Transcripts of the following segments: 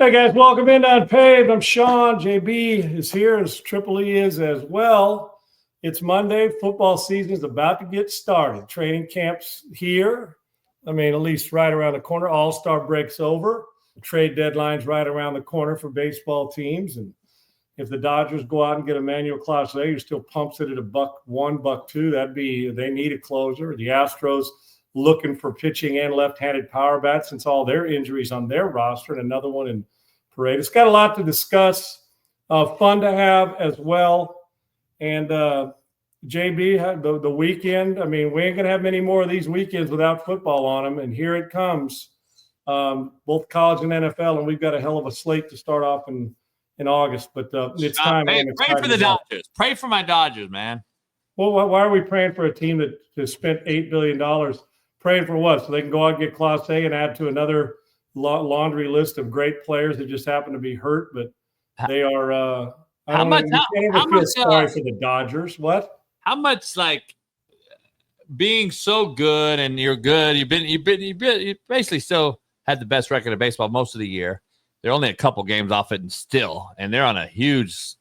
Hey guys, welcome in Unpaved. I'm Sean. JB is here as Triple E is as well. It's Monday. Football season is about to get started. Training camp's here. I mean, at least right around the corner. All-Star break's over. Trade deadline's right around the corner for baseball teams. And if the Dodgers go out and get Emmanuel Clase, who still pumps it at $1, $2, they need a closer. The Astros looking for pitching and left-handed power bats since all their injuries on their roster, and another one in Parade. It's got a lot to discuss, fun to have as well. And JB, the weekend, I mean, we ain't going to have many more of these weekends without football on them, and here it comes, both college and NFL, and we've got a hell of a slate to start off in August. But it's time. Pray for the Dodgers. Pray for my Dodgers, man. Well, why are we praying for a team that has spent $8 billion? Praying for what? So they can go out and get Clase and add to another laundry list of great players that just happen to be hurt, but they are. Sorry for the Dodgers. What? How much like being so good and you're good? You basically still had the best record of baseball most of the year. They're only a couple games off it, and they're on a huge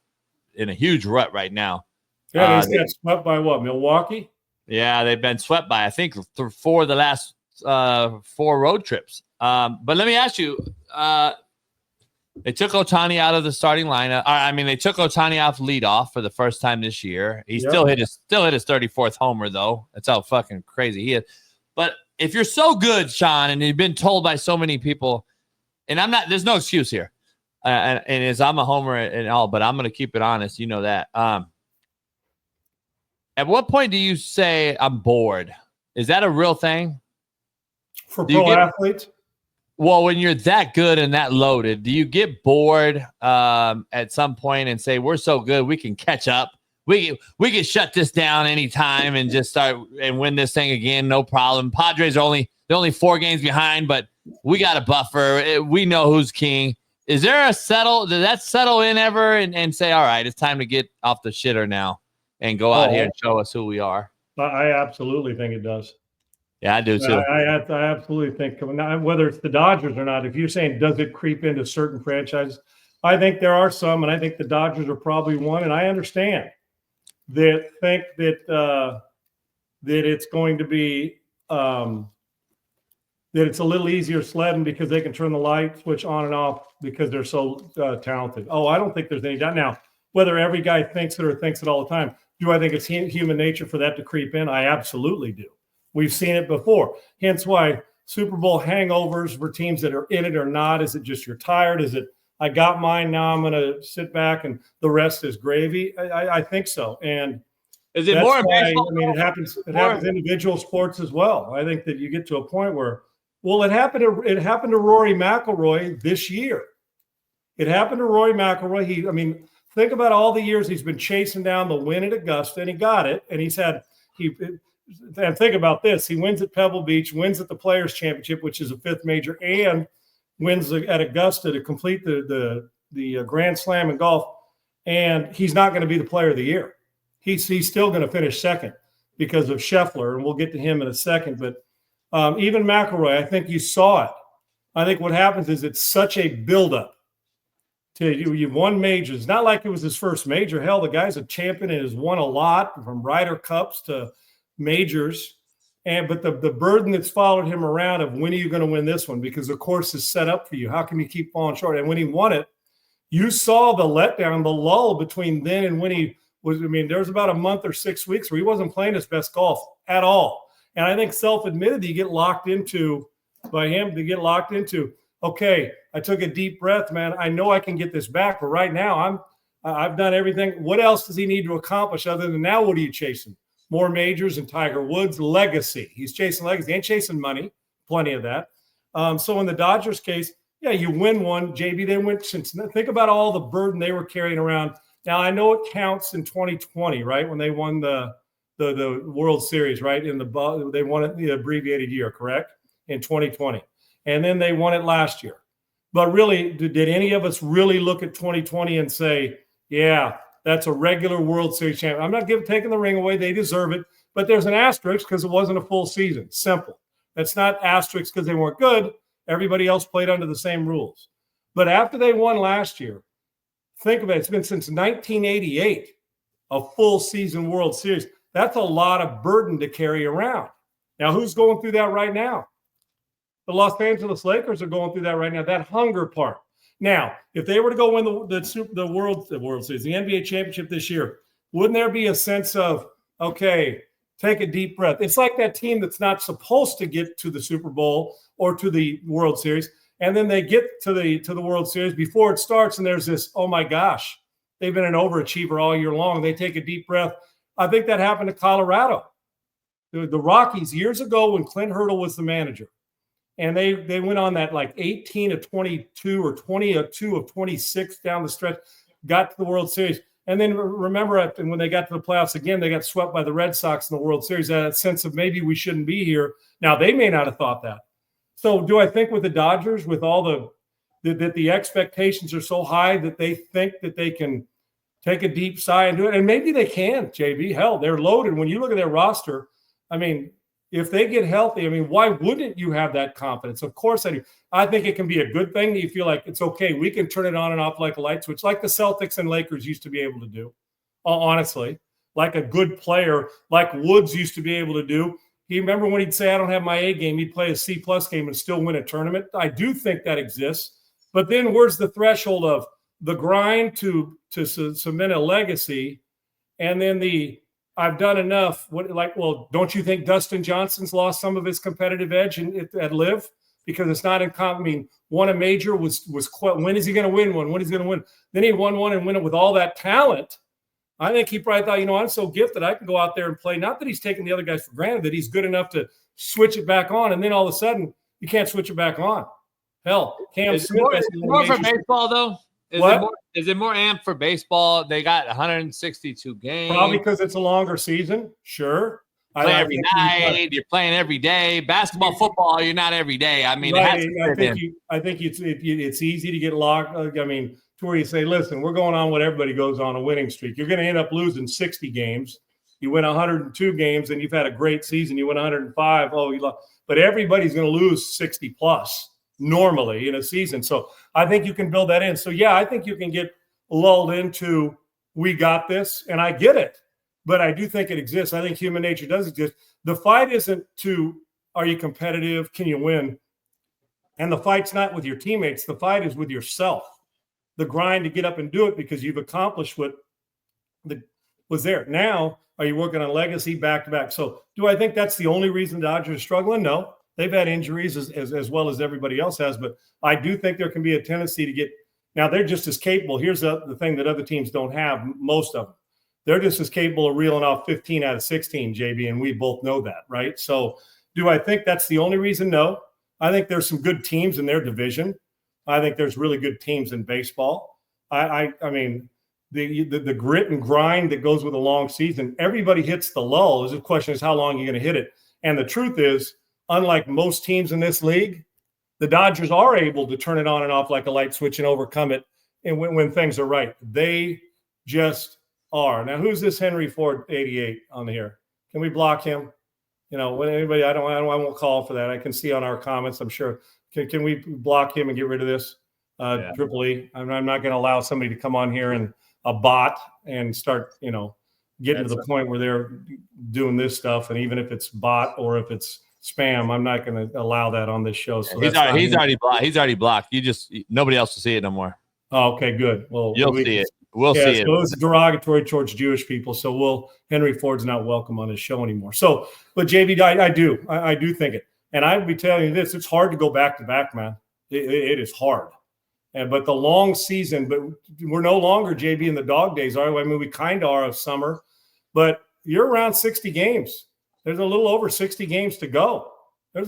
rut right now. Yeah, they got swept by what? Milwaukee. Yeah, they've been swept by, I think, for the last 4 road trips. But let me ask you, they took Ohtani out of the starting lineup. They took Ohtani off leadoff for the first time this year. He still hit his 34th homer, though. That's how fucking crazy he is. But if you're so good, Sean, and you've been told by so many people, and there's no excuse here. And as I'm a homer and all, but I'm going to keep it honest. You know that. At what point do you say I'm bored? Is that a real thing? For pro athletes? Well, when you're that good and that loaded, do you get bored at some point and say, we're so good, we can catch up? We can shut this down anytime and just start and win this thing again, no problem. Padres are only 4 games behind, but we got a buffer. We know who's king. Is there does that settle in ever and say, all right, it's time to get off the shitter now and go out here and show us who we are? I absolutely think it does. Yeah, I do too. I absolutely think, whether it's the Dodgers or not, if you're saying does it creep into certain franchises, I think there are some, and I think the Dodgers are probably one. And I understand that think that it's going to be that it's a little easier sledding because they can turn the light switch on and off because they're so talented. Oh, I don't think there's any doubt. Now, whether every guy thinks it or thinks it all the time, do I think it's human nature for that to creep in? I absolutely do. We've seen it before. Hence why Super Bowl hangovers for teams that are in it or not. Is it just you're tired? Is it I got mine, now I'm going to sit back and the rest is gravy? I think so. And is it more baseball? I mean, it happens in individual sports as well. I think that you get to a point where, well, it happened to Rory McIlroy this year. It happened to Rory McIlroy. Think about all the years he's been chasing down the win at Augusta, and he got it. And and think about this. He wins at Pebble Beach, wins at the Players' Championship, which is a 5th major, and wins at Augusta to complete the Grand Slam in golf. And he's not going to be the player of the year. He's still going to finish second because of Scheffler, and we'll get to him in a second. But even McIlroy, I think you saw it. I think what happens is it's such a buildup. You've won majors. It's not like it was his first major. Hell, the guy's a champion and has won a lot, from Ryder Cups to majors. But the burden that's followed him around of when are you going to win this one? Because the course is set up for you. How can you keep falling short? And when he won it, you saw the letdown, the lull between then and when he was. There was about a month or 6 weeks where he wasn't playing his best golf at all. And I think self-admitted you get locked into by him to get locked into. Okay, I took a deep breath, man. I know I can get this back, but right now I've done everything. What else does he need to accomplish other than now? What are you chasing? More majors and Tiger Woods legacy. He's chasing legacy. He ain't chasing money. Plenty of that. So in the Dodgers case, yeah, you win one. JB, they went since. Think about all the burden they were carrying around. Now I know it counts in 2020, right? When they won the World Series, right? They won it the abbreviated year, correct? In 2020. And then they won it last year. But really, did any of us really look at 2020 and say, yeah, that's a regular World Series champion? I'm not taking the ring away. They deserve it. But there's an asterisk because it wasn't a full season. Simple. That's not asterisk because they weren't good. Everybody else played under the same rules. But after they won last year, think of it. It's been since 1988, a full season World Series. That's a lot of burden to carry around. Now, who's going through that right now? The Los Angeles Lakers are going through that right now, that hunger part. Now, if they were to go win the World Series, the NBA championship this year, wouldn't there be a sense of, okay, take a deep breath? It's like that team that's not supposed to get to the Super Bowl or to the World Series, and then they get to the World Series before it starts, and there's this, oh my gosh, they've been an overachiever all year long. They take a deep breath. I think that happened to Colorado. The Rockies years ago when Clint Hurdle was the manager, and they went on that like 18 of 22 or 22 of 26 down the stretch, got to the World Series. And then remember, when they got to the playoffs again, they got swept by the Red Sox in the World Series. That sense of maybe we shouldn't be here. Now, they may not have thought that. So do I think with the Dodgers, with all that the expectations are so high that they think that they can take a deep sigh and do it? And maybe they can, JB. Hell, they're loaded. When you look at their roster, I mean, if they get healthy, I mean, why wouldn't you have that confidence? Of course I do. I think it can be a good thing that you feel like it's okay. We can turn it on and off like a light switch, like the Celtics and Lakers used to be able to do, honestly, like a good player, like Woods used to be able to do. You remember when he'd say, I don't have my A game, he'd play a C+ game and still win a tournament? I do think that exists. But then where's the threshold of the grind to cement a legacy, and then I've done enough. Well, don't you think Dustin Johnson's lost some of his competitive edge at LIV? Because it's not in common. I mean, won a major was when is he going to win one? When is he going to win? Then he won one and win it with all that talent. I think he probably thought, I'm so gifted, I can go out there and play. Not that he's taking the other guys for granted, that he's good enough to switch it back on. And then all of a sudden, you can't switch it back on. Hell, Cam Smith. Is it more for baseball, though? Is it more amped for baseball? They got 162 games. Probably because it's a longer season. Sure. Play every night. You're playing every day. Basketball, football, you're not every day. I mean, right. I think it's easy to get locked. I mean, to where you say, listen, we're going on what everybody goes on, a winning streak. You're going to end up losing 60 games. You win 102 games, and you've had a great season. You win 105. But everybody's going to lose 60 plus normally in a season. So I think you can build that in. So, yeah, I think you can get lulled into, we got this, and I get it. But I do think it exists. I think human nature does exist. The fight isn't are you competitive? Can you win? And the fight's not with your teammates. The fight is with yourself. The grind to get up and do it because you've accomplished what was there. Now, are you working on legacy back-to-back? So do I think that's the only reason the Dodgers are struggling? No. They've had injuries as well as everybody else has. But I do think there can be a tendency to get – now, they're just as capable. Here's the thing that other teams don't have, most of them. They're just as capable of reeling off 15 out of 16, JB, and we both know that, right? So do I think that's the only reason? No. I think there's some good teams in their division. I think there's really good teams in baseball. I mean, the grit and grind that goes with a long season, everybody hits the lull. The question is how long you're going to hit it. And the truth is, unlike most teams in this league, the Dodgers are able to turn it on and off like a light switch and overcome it and when things are right. They just are. Now, who's this Henry Ford 88 on here? Can we block him? When anybody, I won't call for that. I can see on our comments, I'm sure. Can we block him and get rid of this? Triple E. I'm not going to allow somebody to come on here and a bot and start, getting to the point where they're doing this stuff. And even if it's bot or if it's spam, I'm not going to allow that on this show. So he's already blocked. He's already blocked. Nobody else will see it no more. Oh, okay, good. Well, you'll see it. We'll see it. So it's derogatory towards Jewish people. So Henry Ford's not welcome on this show anymore. So, but JB, I do think it. And I would be telling you this, it's hard to go back to back, man. It is hard. But the long season, but we're no longer, JB, in the dog days, are we? I mean, we kind of are of summer, but you're around 60 games. There's a little over 60 games to go. You're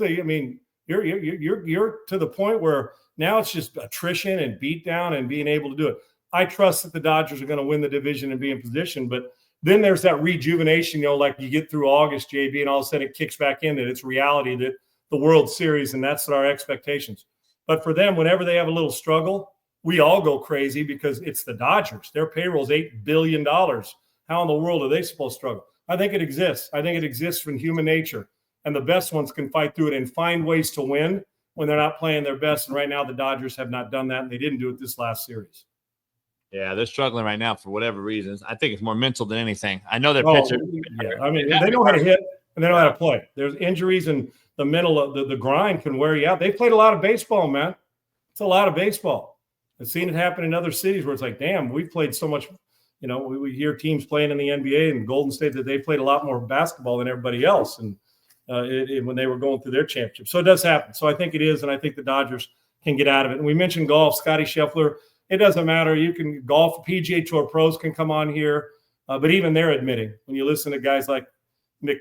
to the point where now it's just attrition and beat down and being able to do it. I trust that the Dodgers are going to win the division and be in position, but then there's that rejuvenation, like you get through August, JB, and all of a sudden it kicks back in that it's reality, that the World Series, and that's our expectations. But for them, whenever they have a little struggle, we all go crazy because it's the Dodgers. Their payroll is $8 billion. How in the world are they supposed to struggle? I think it exists. I think it exists from human nature. And the best ones can fight through it and find ways to win when they're not playing their best. And right now the Dodgers have not done that, and they didn't do it this last series. Yeah, they're struggling right now for whatever reasons. I think it's more mental than anything. I know their Oh, pitcher. yeah. I mean, they know how to hit and they know how to play. There's injuries, and the mental of the grind can wear you out. They played a lot of baseball, man. It's a lot of baseball. I've seen it happen in other cities where it's like, damn, we've played so much. You know, we hear teams playing in the NBA and Golden State that they played a lot more basketball than everybody else. And when they were going through their championship. So it does happen. So I think it is, and I think the Dodgers can get out of it. And we mentioned golf, Scotty Scheffler. It doesn't matter. You can golf. PGA Tour pros can come on here, but even they're admitting when you listen to guys like Rory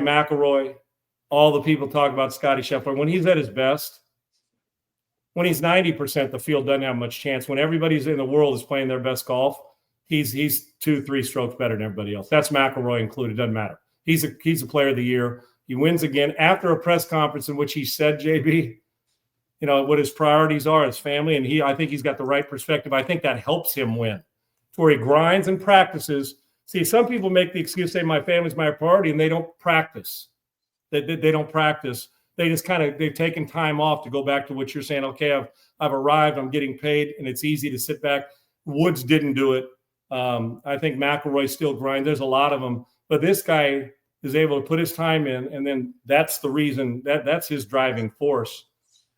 McIlroy, all the people talk about Scotty Scheffler. When he's at his best, when he's 90%, the field doesn't have much chance. When everybody's in the world is playing their best golf, he's 2-3 strokes better than everybody else. That's McIlroy included. Doesn't matter. He's a player of the year. He wins again after a press conference in which he said, JB, you know, what his priorities are, his family, and I think he's got the right perspective. I think that helps him win. It's where he grinds and practices. See, some people make the excuse, say, my family's my priority, and they don't practice. They don't practice. They just they've taken time off to go back to what you're saying. Okay, I've arrived, I'm getting paid, and it's easy to sit back. Woods didn't do it. I think McIlroy still grinds. There's a lot of them, but this guy is able to put his time in, and then that's the reason that's his driving force.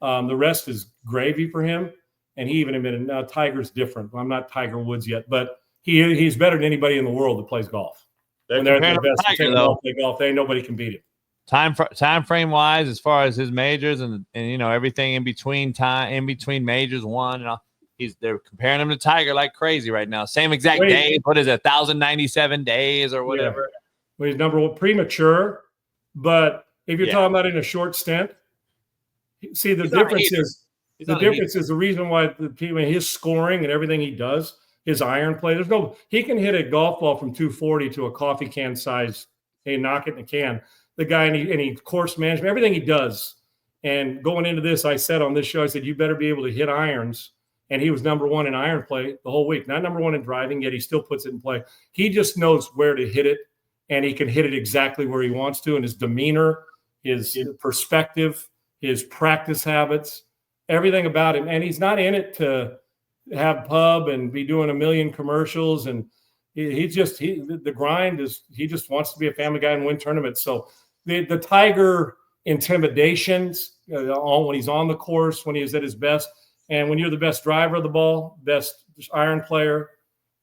The rest is gravy for him, and he even admitted, now Tiger's different. I'm not Tiger Woods yet, but he's better than anybody in the world that plays golf. When they're at their best, play golf, nobody can beat him. Time frame wise, as far as his majors and you know everything in between majors one and all, they're comparing him to Tiger like crazy right now. Same exact days. What is it? 1,097 days or whatever. Yeah. Well, he's number one, premature. But if you're talking about in a short stint, see the difference is the reason why his scoring and everything he does, his iron play. He can hit a golf ball from 240 to a coffee can size. Hey, knock it in the can. The guy and he course management, everything he does. And going into this, I said on this show, I said, you better be able to hit irons. And he was number one in iron play the whole week. Not number one in driving, yet he still puts it in play. He just knows where to hit it, and he can hit it exactly where he wants to. And his demeanor, his perspective, his practice habits, everything about him. And he's not in it to have pub and be doing a million commercials. And the grind is, he just wants to be a family guy and win tournaments. So the Tiger intimidations when he's on the course, when he's at his best, and when you're the best driver of the ball, best iron player,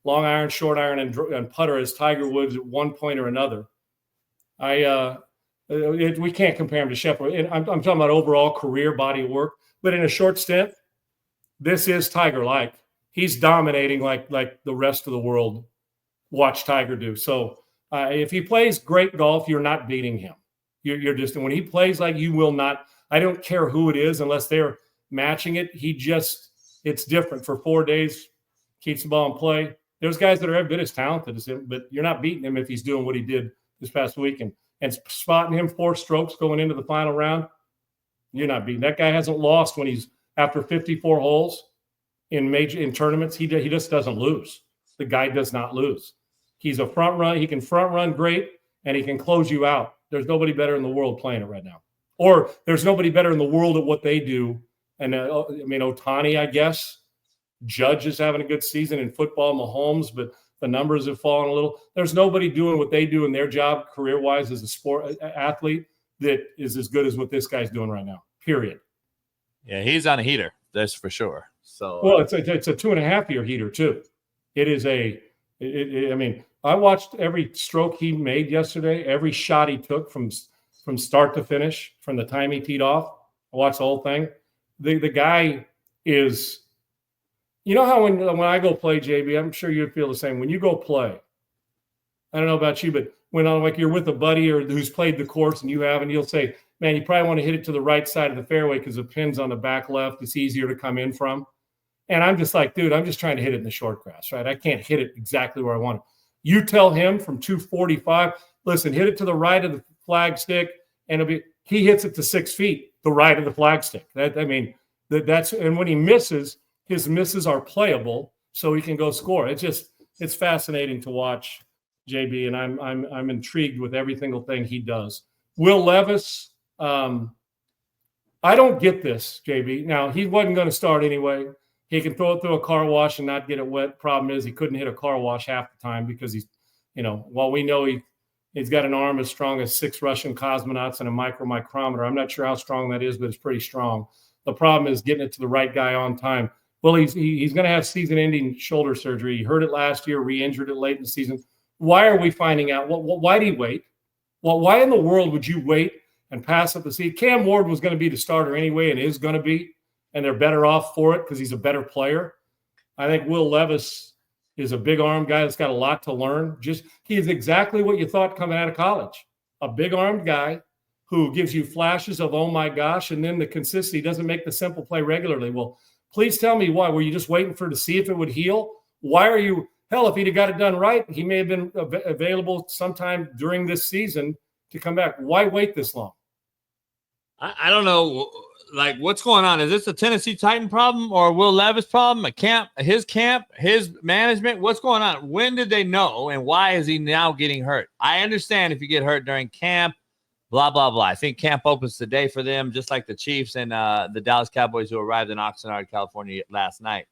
long iron, short iron, and putter as Tiger Woods at one point or another, we can't compare him to Scheffler. And I'm talking about overall career body of work. But in a short stint, this is Tiger-like. He's dominating like the rest of the world. Watch Tiger do. So if he plays great golf, you're not beating him. You're just, when he plays like, you will not. I don't care who it is unless they're matching it. It's different. For 4 days, keeps the ball in play. There's guys that are every bit as talented as him, but you're not beating him if he's doing what he did this past week and spotting him 4 strokes going into the final round. You're not beating. That guy hasn't lost when he's after 54 holes in tournaments. He just doesn't lose. The guy does not lose. He's a front run. He can front run great, and he can close you out. There's nobody better in the world playing it right now. Or there's nobody better in the world at what they do. And Ohtani, I guess. Judge is having a good season in football, Mahomes, but the numbers have fallen a little. There's nobody doing what they do in their job career-wise as a sport athlete that is as good as what this guy's doing right now, period. Yeah, he's on a heater, that's for sure. So, well, it's a 2.5-year heater, too. It is I watched every stroke he made yesterday, every shot he took from start to finish, from the time he teed off. I watched the whole thing. The guy is, you know how when I go play, JB, I'm sure you'd feel the same. When you go play, I don't know about you, but when you're with a buddy or who's played the course and you haven't, you'll say, man, you probably want to hit it to the right side of the fairway because the pin's on the back left. It's easier to come in from. And I'm just like, dude, I'm just trying to hit it in the short grass, right? I can't hit it exactly where I want it. You tell him from 245, listen, hit it to the right of the flag stick, and he hits it to 6 feet, the right of the flag stick. And when he misses, his misses are playable, so he can go score. It's fascinating to watch, JB, and I'm intrigued with every single thing he does. Will Levis, I don't get this, JB. Now, he wasn't going to start anyway. He can throw it through a car wash and not get it wet. Problem is he couldn't hit a car wash half the time because he's, while we know he's got an arm as strong as 6 Russian cosmonauts and a micrometer. I'm not sure how strong that is, but it's pretty strong. The problem is getting it to the right guy on time. Well, he's going to have season-ending shoulder surgery. He hurt it last year, re-injured it late in the season. Why are we finding out? Why did he wait? Well, why in the world would you wait and pass up the seat? Cam Ward was going to be the starter anyway and is going to be, and they're better off for it because he's a better player. I think Will Levis is a big arm guy that's got a lot to learn. He is exactly what you thought coming out of college. A big armed guy who gives you flashes of, oh my gosh, and then the consistency doesn't make the simple play regularly. Well, please tell me why. Were you just waiting to see if it would heal? Why are you – hell, if he'd have got it done right, he may have been available sometime during this season to come back. Why wait this long? I don't know. Like, what's going on? Is this a Tennessee Titan problem or Will Levis problem? His management? What's going on? When did they know, and why is he now getting hurt? I understand if you get hurt during camp, blah, blah, blah. I think camp opens today for them, just like the Chiefs and the Dallas Cowboys who arrived in Oxnard, California last night.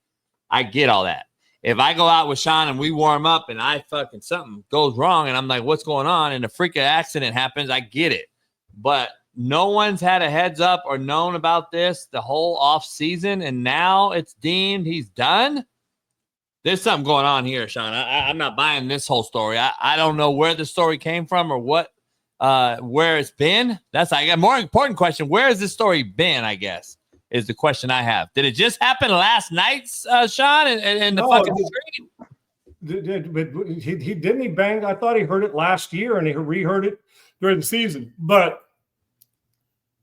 I get all that. If I go out with Sean and we warm up and something goes wrong and I'm like, what's going on? And a freaking accident happens, I get it. But no one's had a heads up or known about this the whole off season, and now it's deemed he's done. There's something going on here, Sean. I'm not buying this whole story. I don't know where the story came from or where it's been. That's a more important question. Where has this story been, I guess, is the question I have. Did it just happen last night, Sean, and the fucking stream? But he didn't he bang? I thought he heard it last year and he reheard it during the season. But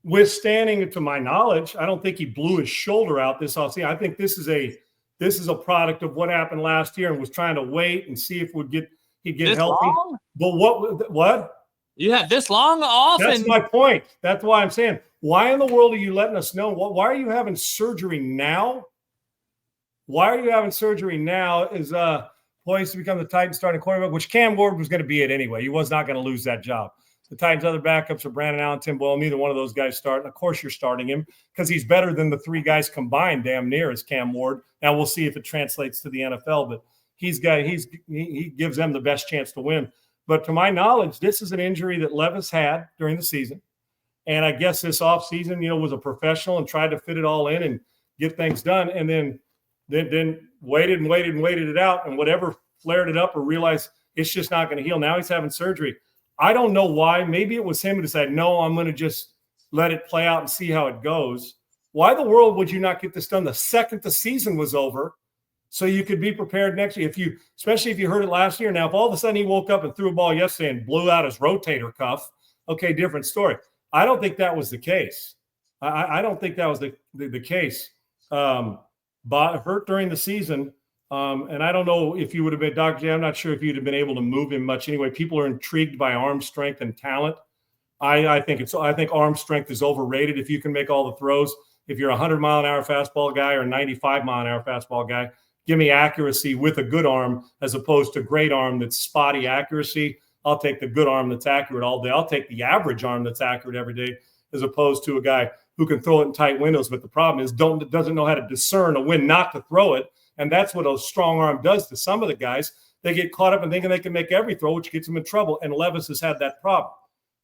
withstanding it, to my knowledge, I don't think he blew his shoulder out this offseason. I think this is a product of what happened last year and was trying to wait and see if he'd get this healthy. Long? But what? You had this long off? That's my point. That's why I'm saying, why in the world are you letting us know? Why are you having surgery now? Why are you having surgery now? Is poised to become the Titans starting quarterback, which Cam Ward was going to be it anyway. He was not going to lose that job. The Titans' other backups are Brandon Allen, Tim Boyle. Neither one of those guys start. And of course, you're starting him because he's better than the 3 guys combined, damn near, as Cam Ward. Now we'll see if it translates to the NFL, but he gives them the best chance to win. But to my knowledge, this is an injury that Levis had during the season. And I guess this offseason, was a professional and tried to fit it all in and get things done. And then waited it out. And whatever flared it up or realized it's just not going to heal. Now he's having surgery. I don't know why. Maybe it was him who decided, no, I'm going to just let it play out and see how it goes. Why the world would you not get this done the second the season was over so you could be prepared next year? Especially if you heard it last year. Now, if all of a sudden he woke up and threw a ball yesterday and blew out his rotator cuff, okay, different story. I don't think that was the case. I don't think that was the case. But hurt during the season. And I don't know if you would have been Dr. J. I'm not sure if you'd have been able to move him much anyway. People are intrigued by arm strength and talent. I think arm strength is overrated if you can make all the throws. If you're a 100-mile-an-hour fastball guy or a 95-mile-an-hour fastball guy, give me accuracy with a good arm as opposed to great arm that's spotty accuracy. I'll take the good arm that's accurate all day. I'll take the average arm that's accurate every day as opposed to a guy who can throw it in tight windows. But the problem is doesn't know how to discern a when not to throw it. And that's what a strong arm does to some of the guys. They get caught up in thinking they can make every throw, which gets them in trouble. And Levis has had that problem.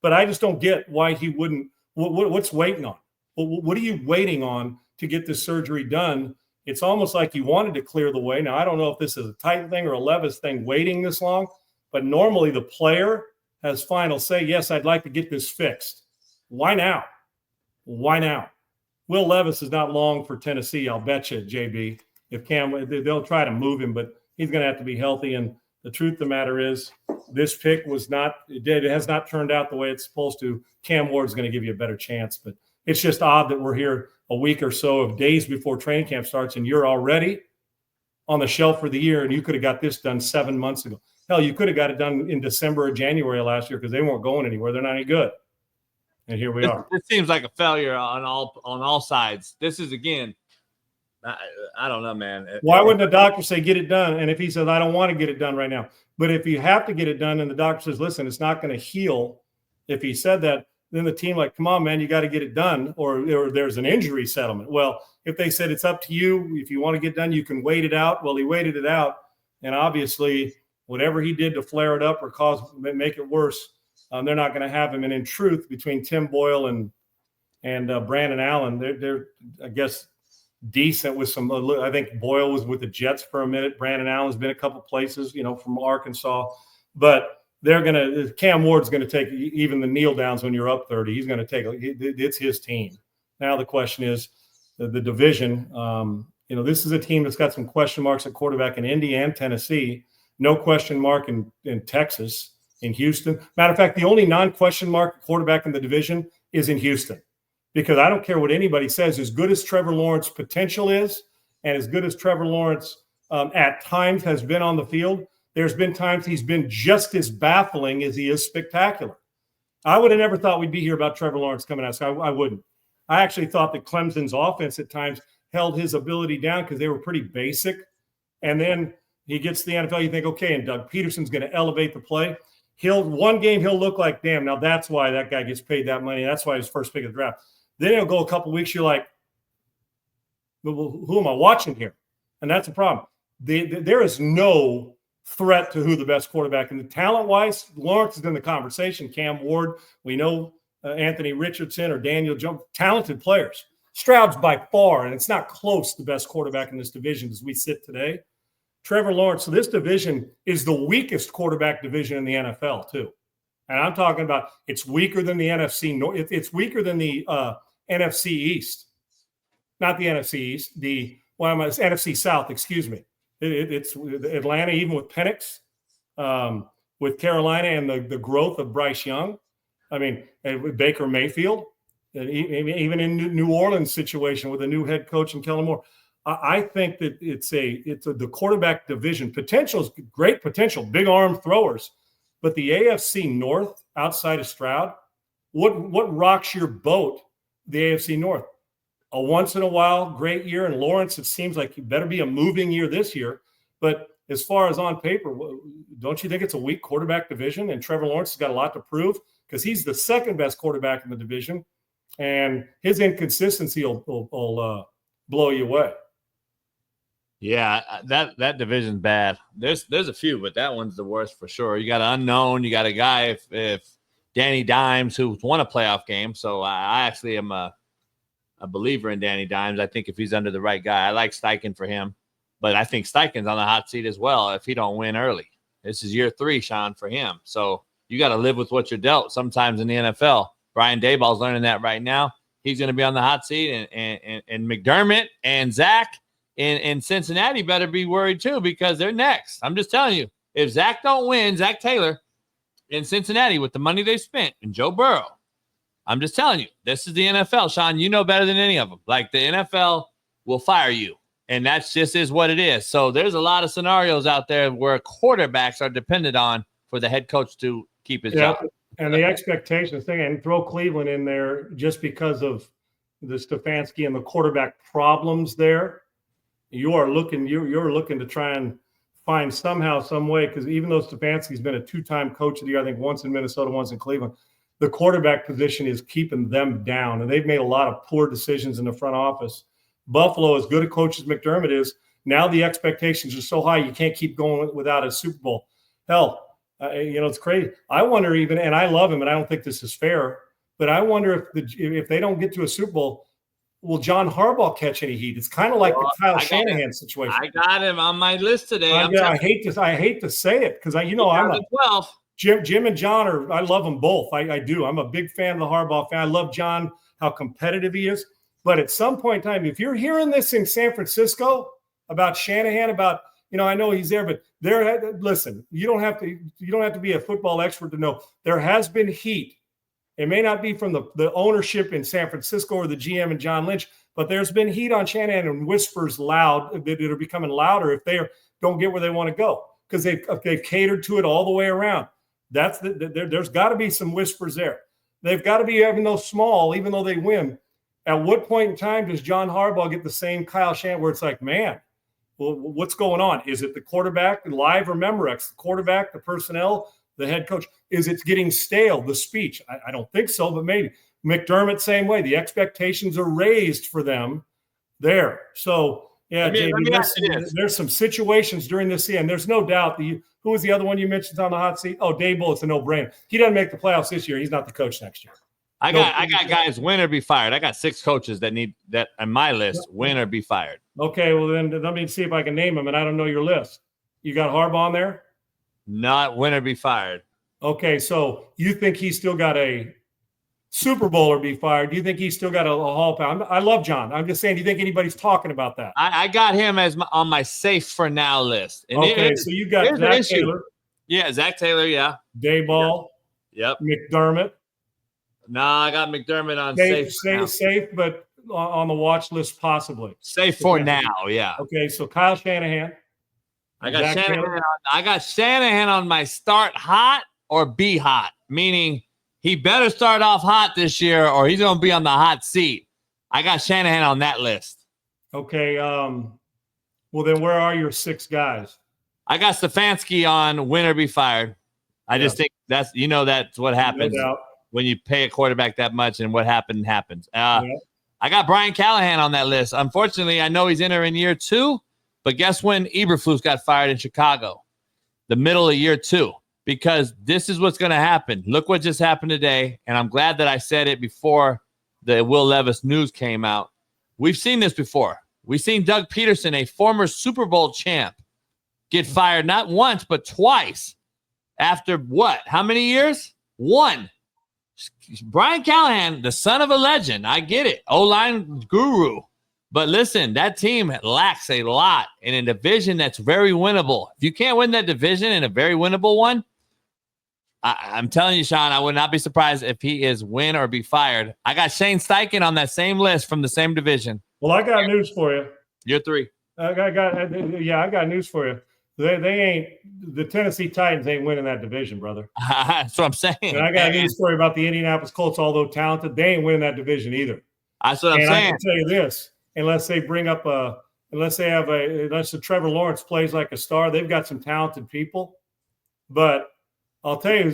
But I just don't get why he wouldn't. What's waiting on? What are you waiting on to get this surgery done? It's almost like he wanted to clear the way. Now, I don't know if this is a Titan thing or a Levis thing waiting this long. But normally the player has final say, yes, I'd like to get this fixed. Why now? Why now? Will Levis is not long for Tennessee, I'll bet you, JB. If Cam, they'll try to move him, but he's going to have to be healthy. And the truth of the matter is, this pick it has not turned out the way it's supposed to. Cam Ward's going to give you a better chance. But it's just odd that we're here a week or so of days before training camp starts and you're already on the shelf for the year and you could have got this done 7 months ago. Hell, you could have got it done in December or January last year because they weren't going anywhere. They're not any good. And here we are. It seems like a failure on all sides. This is, again, I don't know, man. Why wouldn't the doctor say get it done? And if he says, I don't want to get it done right now. But if you have to get it done and the doctor says, listen, it's not going to heal. If he said that, then the team like, come on, man, you got to get it done, or there's an injury settlement. Well, if they said it's up to you, if you want to get done, you can wait it out. Well, he waited it out, and obviously whatever he did to flare it up or make it worse, they're not going to have him. And in truth, between Tim Boyle and Brandon Allen, they're I guess decent with some. I think Boyle was with the Jets for a minute. Brandon Allen's been a couple places, from Arkansas, but Cam Ward's going to take even the kneel downs when you're up 30. He's going to take it's his team. Now the question is the division. This is a team that's got some question marks at quarterback in Indy and Tennessee. No question mark in Texas, in Houston. Matter of fact, the only non-question mark quarterback in the division is in Houston, because I don't care what anybody says. As good as Trevor Lawrence's potential is, and as good as Trevor Lawrence at times has been on the field, there's been times he's been just as baffling as he is spectacular. I would have never thought we'd be here about Trevor Lawrence coming out. So I wouldn't. I actually thought that Clemson's offense at times held his ability down because they were pretty basic. And then he gets to the NFL, you think, okay, and Doug Peterson's going to elevate the play. One game he'll look like, damn, now that's why that guy gets paid that money. That's why he's first pick of the draft. Then he'll go a couple of weeks, you're like, well, who am I watching here? And that's the problem. There is no threat to who the best quarterback. And the talent-wise, Lawrence is in the conversation. Cam Ward, we know Anthony Richardson or Daniel Jones, talented players. Stroud's by far, and it's not close, the best quarterback in this division as we sit today. Trevor Lawrence. So this division is the weakest quarterback division in the NFL too. And I'm talking about it's weaker than the NFC North. It's weaker than the NFC East. Not the NFC East, NFC South, excuse me. It's Atlanta, even with Penix, with Carolina and the growth of Bryce Young. I mean, and with Baker Mayfield, and even in New Orleans situation with a new head coach and Kellen Moore. I think that it's the quarterback division. Potential is great potential, big arm throwers. But the AFC North, outside of Stroud, what rocks your boat, the AFC North? A once-in-a-while great year, and Lawrence, it seems like it better be a moving year this year. But as far as on paper, don't you think it's a weak quarterback division? And Trevor Lawrence has got a lot to prove because he's the second best quarterback in the division, and his inconsistency will blow you away. Yeah, that division's bad. There's a few, but that one's the worst for sure. You got an unknown. You got a guy if Danny Dimes, who's won a playoff game. So I actually am a believer in Danny Dimes. I think if he's under the right guy, I like Steichen for him. But I think Steichen's on the hot seat as well if he don't win early. This is year 3, Sean, for him. So you got to live with what you're dealt sometimes in the NFL. Brian Daboll's learning that right now. He's going to be on the hot seat, and McDermott and Zach in Cincinnati better be worried too because they're next. I'm just telling you, if Zach don't win, Zach Taylor in Cincinnati with the money they spent and Joe Burrow, I'm just telling you, this is the NFL, Sean. You know better than any of them. Like the NFL will fire you, and that's just is what it is. So there's a lot of scenarios out there where quarterbacks are dependent on for the head coach to keep his job. And the expectations thing, and throw Cleveland in there just because of the Stefanski and the quarterback problems there. You're looking to try and find somehow, some way, because even though Stefanski's been a 2-time coach of the year, I think once in Minnesota, once in Cleveland, the quarterback position is keeping them down, and they've made a lot of poor decisions in the front office. Buffalo, as good a coach as McDermott is, now the expectations are so high you can't keep going without a Super Bowl. Hell, it's crazy. I wonder even, and I love him, and I don't think this is fair, but I wonder if they don't get to a Super Bowl, will John Harbaugh catch any heat? It's kind of like the Kyle Shanahan situation. I got him on my list today. I hate to say it because I'm 12. Jim and John I love them both. I do. I'm a big fan of the Harbaugh fan. I love John, how competitive he is. But at some point in time, if you're hearing this in San Francisco about Shanahan, I know he's there, but listen, you don't have to be a football expert to know there has been heat. It may not be from the ownership in San Francisco or the GM and John Lynch, but there's been heat on Shanahan and whispers loud that are becoming louder if they don't get where they want to go because they've catered to it all the way around. There's got to be some whispers there. They've got to be, even though small, even though they win. At what point in time does John Harbaugh get the same Kyle Shanahan where it's like, man, well, what's going on? Is it the quarterback, live or Memorex? The quarterback, the personnel, the head coach? Is it getting stale, the speech? I don't think so, but maybe. McDermott, same way. The expectations are raised for them there. So, yeah, JB, there's some situations during this season. There's no doubt. Who was the other one you mentioned on the hot seat? Oh, Dable, it's a no-brainer. He doesn't make the playoffs this year. He's not the coach next year. I got guys win or be fired. I got 6 coaches that need that on my list, win or be fired. Okay, well then let me see if I can name them, and I don't know your list. You got Harbaugh on there? Not win or be fired. Okay, so you think he's still got a Super Bowl or be fired? Do you think he's still got a Hall of Fame? I love John. I'm just saying, do you think anybody's talking about that? I got him as on my safe for now list. And so you got Zach Taylor. Yeah, Zach Taylor, yeah. Dayball. Yep. McDermott. No, I got McDermott on safe, but on the watch list possibly. Safe for now, yeah. Okay, so Kyle Shanahan. I got Shanahan on my start hot or be hot, meaning he better start off hot this year or he's going to be on the hot seat. I got Shanahan on that list. Okay, well then where are your 6 guys? I got Stefanski on win or be fired. I just think that's what happens. No doubt. When you pay a quarterback that much and what happens. I got Brian Callahan on that list. Unfortunately, I know he's entering year 2, but guess when Eberflus got fired in Chicago? The middle of year 2, because this is what's going to happen. Look what just happened today, and I'm glad that I said it before the Will Levis news came out. We've seen this before. We've seen Doug Peterson, a former Super Bowl champ, get fired not once but twice after what? How many years? 1. Brian Callahan, the son of a legend. I get it. O-line guru. But listen, that team lacks a lot in a division that's very winnable. If you can't win that division in a very winnable one, I'm telling you, Sean, I would not be surprised if he is win or be fired. I got Shane Steichen on that same list from the same division. Well, I got news for you. You're 3. I got news for you. The Tennessee Titans ain't winning that division, brother. That's what I'm saying. And I got a news story about the Indianapolis Colts, although talented, they ain't winning that division either. That's what I'm saying. I can tell you this, unless the Trevor Lawrence plays like a star, they've got some talented people. But I'll tell you,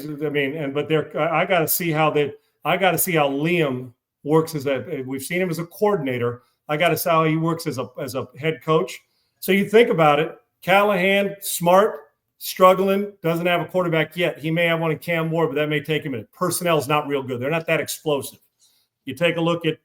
I got to see how Liam works we've seen him as a coordinator. I got to see how he works as a head coach. So you think about it. Callahan, smart, struggling, doesn't have a quarterback yet. He may have one in Cam Ward, but that may take a minute. Personnel is not real good. They're not that explosive. You take a look at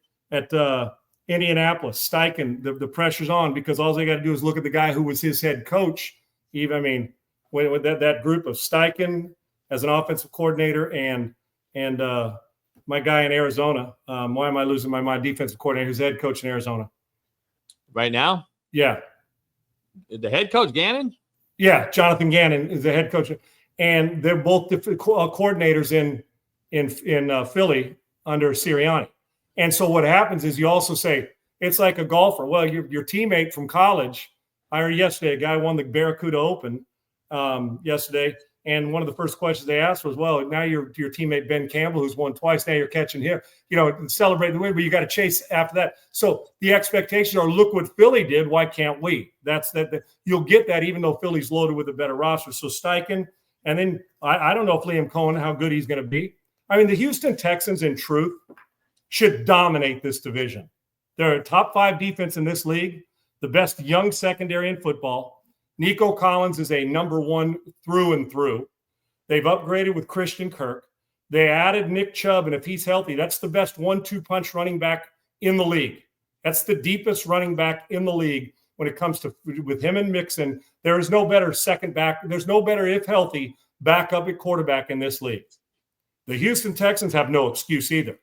Indianapolis, Steichen, the pressure's on because all they got to do is look at the guy who was his head coach. With that group of Steichen as an offensive coordinator and my guy in Arizona. Why am I losing my mind? Defensive coordinator who's head coach in Arizona. Right now? Yeah. The head coach, Gannon? Yeah, Jonathan Gannon is the head coach. And they're both coordinators in Philly under Sirianni. And so what happens is you also say, it's like a golfer. Well, your teammate from college, I heard yesterday, a guy won the Barracuda Open yesterday. And one of the first questions they asked was, well, now your teammate Ben Campbell, who's won twice, now you're catching here, celebrate the win, but you got to chase after that. So the expectations are, look what Philly did. Why can't we? That's that. You'll get that even though Philly's loaded with a better roster. So Steichen, and then I don't know if Liam Cohen, how good he's going to be. I mean, the Houston Texans, in truth, should dominate this division. They're a top 5 defense in this league, the best young secondary in football. Nico Collins is a number 1 through and through. They've upgraded with Christian Kirk. They added Nick Chubb, and if he's healthy, that's the best 1-2 punch running back in the league. That's the deepest running back in the league when it comes to with him and Mixon. There is no better second back. There's no better, if healthy, backup at quarterback in this league. The Houston Texans have no excuse either,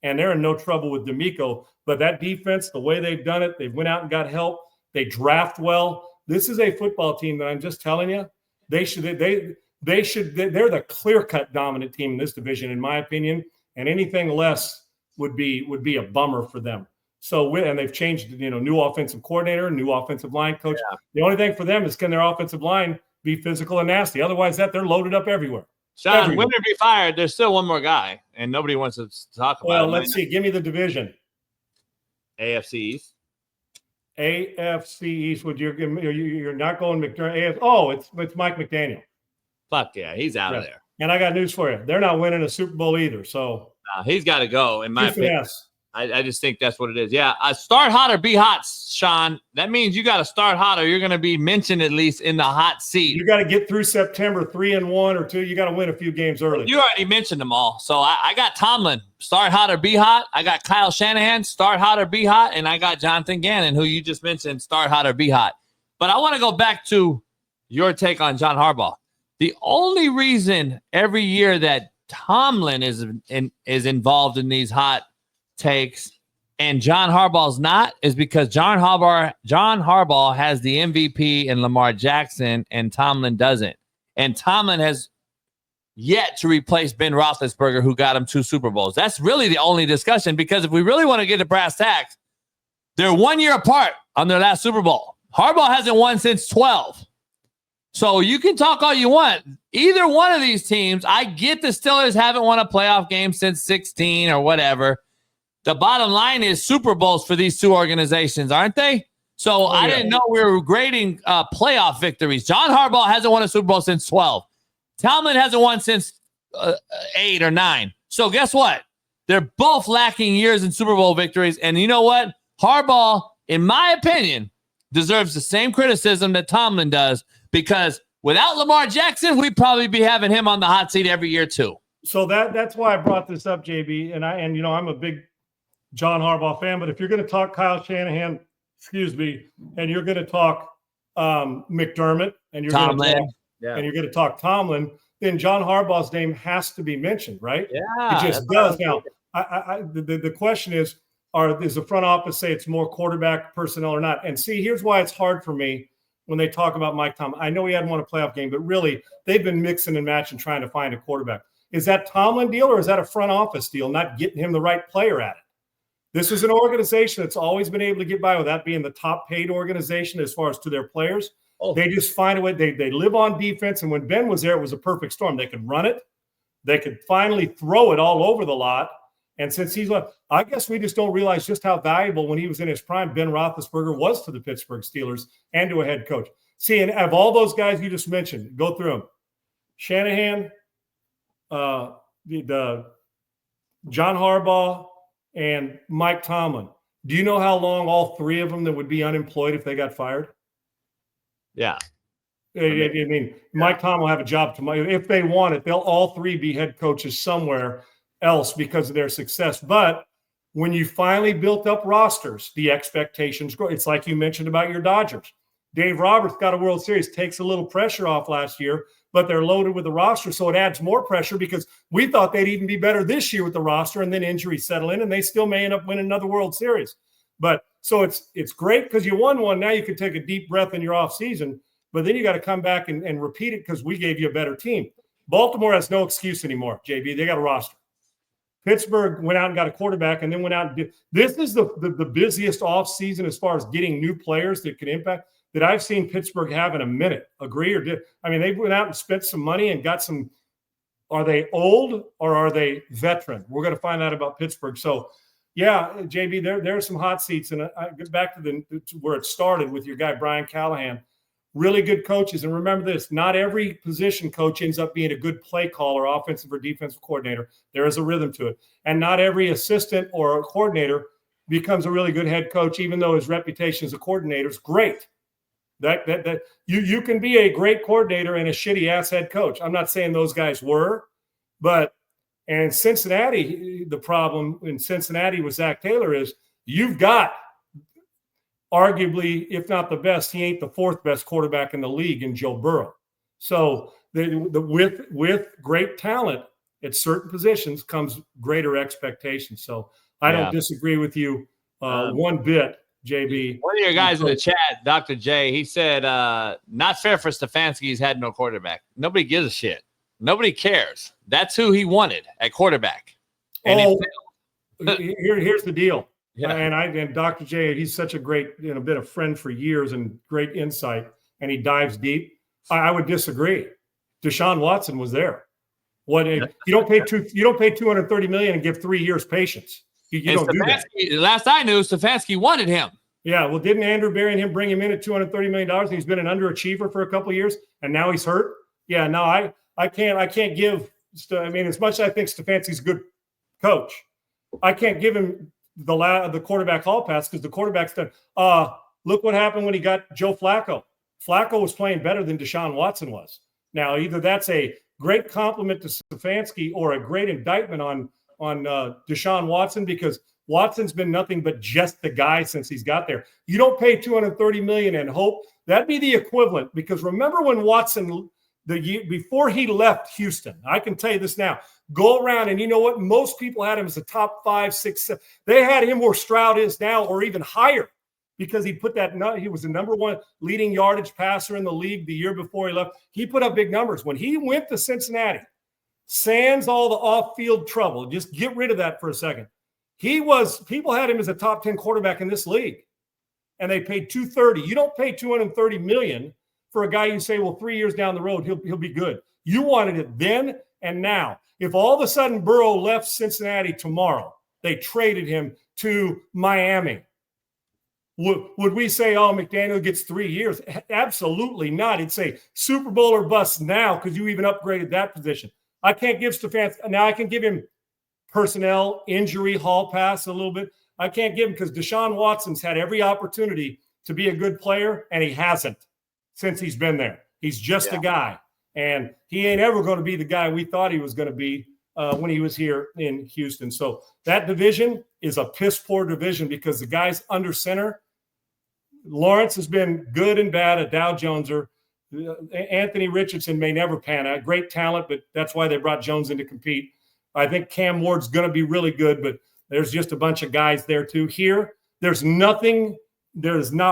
and they're in no trouble with D'Amico. But that defense, the way they've done it, they went out and got help. They draft well. This is a football team that I'm just telling you, they're the clear-cut dominant team in this division, in my opinion, and anything less would be a bummer for them. So, and they've changed, new offensive coordinator, new offensive line coach. Yeah. The only thing for them is, can their offensive line be physical and nasty? Otherwise, they're loaded up everywhere. Sean, win or be fired, there's still one more guy, and nobody wants to talk about it. Well, let's see. Give me the division. AFC East. AFC East. You're not going McDermott. It's Mike McDaniel. Fuck yeah, he's out of there. And I got news for you. They're not winning a Super Bowl either. So he's got to go, in my opinion. Finesse. I just think that's what it is. Yeah, start hot or be hot, Sean. That means you got to start hot, or you're going to be mentioned at least in the hot seat. You got to get through September 3-1 or 2. You got to win a few games early. You already mentioned them all. So I got Tomlin, start hot or be hot. I got Kyle Shanahan, start hot or be hot. And I got Jonathan Gannon, who you just mentioned, start hot or be hot. But I want to go back to your take on John Harbaugh. The only reason every year that Tomlin is involved in these hot takes and John Harbaugh's not is because John Harbaugh has the MVP and Lamar Jackson and Tomlin doesn't. And Tomlin has yet to replace Ben Roethlisberger, who got him 2 Super Bowls. That's really the only discussion, because if we really want to get to brass tacks, they're 1 year apart on their last Super Bowl. Harbaugh hasn't won since 12. So you can talk all you want. Either one of these teams, I get the Steelers haven't won a playoff game since 16 or whatever. The bottom line is Super Bowls for these 2 organizations, aren't they? So I didn't know we were grading playoff victories. John Harbaugh hasn't won a Super Bowl since 12. Tomlin hasn't won since 8 or 9. So guess what? They're both lacking years in Super Bowl victories. And you know what? Harbaugh, in my opinion, deserves the same criticism that Tomlin does, because without Lamar Jackson, we'd probably be having him on the hot seat every year too. So that's why I brought this up, JB. And I'm a big John Harbaugh fan, but if you're going to talk Kyle Shanahan, and you're going to talk McDermott, and you're going to talk Tomlin, then John Harbaugh's name has to be mentioned, right? Yeah, it just does. Now, the question is the front office say it's more quarterback personnel or not? And see, here's why it's hard for me when they talk about Mike Tomlin. I know he hadn't won a playoff game, but really they've been mixing and matching trying to find a quarterback. Is that Tomlin deal, or is that a front office deal, not getting him the right player at it? This is an organization that's always been able to get by without being the top paid organization as far as to their players. They just find a way. They live on defense. And when Ben was there, it was a perfect storm. They could run it. They could finally throw it all over the lot. And since he's left, I guess we just don't realize just how valuable when he was in his prime, Ben Roethlisberger was to the Pittsburgh Steelers and to a head coach. See, and of all those guys you just mentioned, go through them. Shanahan, the John Harbaugh, and Mike Tomlin. Do you know how long all 3 of them that would be unemployed if they got fired? Yeah. I mean, Mike Tomlin will have a job tomorrow. If they want it, they'll all 3 be head coaches somewhere else because of their success. But when you finally built up rosters, the expectations grow. It's like you mentioned about your Dodgers. Dave Roberts got a World Series, takes a little pressure off last year, but they're loaded with the roster, so it adds more pressure because we thought they'd even be better this year with the roster, and then injuries settle in, and they still may end up winning another World Series. But so it's great because you won one. Now you can take a deep breath in your offseason, but then you got to come back and repeat it because we gave you a better team. Baltimore has no excuse anymore, JB. They got a roster. Pittsburgh went out and got a quarterback and then went out and did – this is the busiest offseason as far as getting new players that can impact – that I've seen Pittsburgh have in a minute. Agree or did? I mean, they went out and spent some money and got some. Are they old or are they veteran? We're going to find out about Pittsburgh. So, yeah, JB, there are some hot seats, and I get back to where it started with your guy Brian Callahan. Really good coaches, and remember this: not every position coach ends up being a good play caller, offensive or defensive coordinator. There is a rhythm to it, and not every assistant or a coordinator becomes a really good head coach, even though his reputation as a coordinator is great. That you can be a great coordinator and a shitty ass head coach. I'm not saying those guys were, but and Cincinnati, the problem in Cincinnati with Zach Taylor is you've got arguably, if not the best, he ain't the 4th best quarterback in the league in Joe Burrow. So with great talent at certain positions comes greater expectations. So I don't disagree with you one bit. JB. One of your guys in the chat, Dr. J, he said, not fair for Stefanski. He's had no quarterback. Nobody gives a shit. Nobody cares. That's who he wanted at quarterback. And here's the deal. Yeah. And Dr. J, he's such a great, been a friend for years and great insight, and he dives deep. I would disagree. Deshaun Watson was there. You don't pay $230 million and give 3 years patience. You don't do that. Last I knew, Stefanski wanted him. Yeah, well, didn't Andrew Berry and him bring him in at $230 million? And he's been an underachiever for a couple of years, and now he's hurt. Yeah, no, I can't give. I mean, as much as I think Stefanski's a good coach, I can't give him the quarterback hall pass because the quarterback's done. Look what happened when he got Joe Flacco. Flacco was playing better than Deshaun Watson was. Now, either that's a great compliment to Stefanski or a great indictment on Deshaun Watson, because Watson's been nothing but just the guy since he's got there. You don't pay $230 million and hope. That'd be the equivalent, because remember when Watson, the year before he left Houston, I can tell you this now, go around and you know what? Most people had him as a top 5, 6, 7. They had him where Stroud is now or even higher, because he put that, he was the number 1 leading yardage passer in the league the year before he left. He put up big numbers. When he went to Cincinnati, sans all the off-field trouble, just get rid of that for a second. People had him as a top 10 quarterback in this league, and they paid $230. You don't pay $230 million for a guy you say, well, 3 years down the road, he'll be good. You wanted it then and now. If all of a sudden Burrow left Cincinnati tomorrow, they traded him to Miami, would we say, oh, McDaniel gets 3 years? Absolutely not. It'd say Super Bowl or bust now, because you even upgraded that position. I can't give Stefanski. Now I can give him personnel, injury, hall pass a little bit. I can't give him because Deshaun Watson's had every opportunity to be a good player, and he hasn't since he's been there. He's just a guy, and he ain't ever going to be the guy we thought he was going to be when he was here in Houston. So that division is a piss-poor division because the guys under center, Lawrence has been good and bad, a Dow Joneser. Anthony Richardson may never pan out. Great talent, but that's why they brought Jones in to compete. I think Cam Ward's going to be really good, but there's just a bunch of guys there too. Here, there's not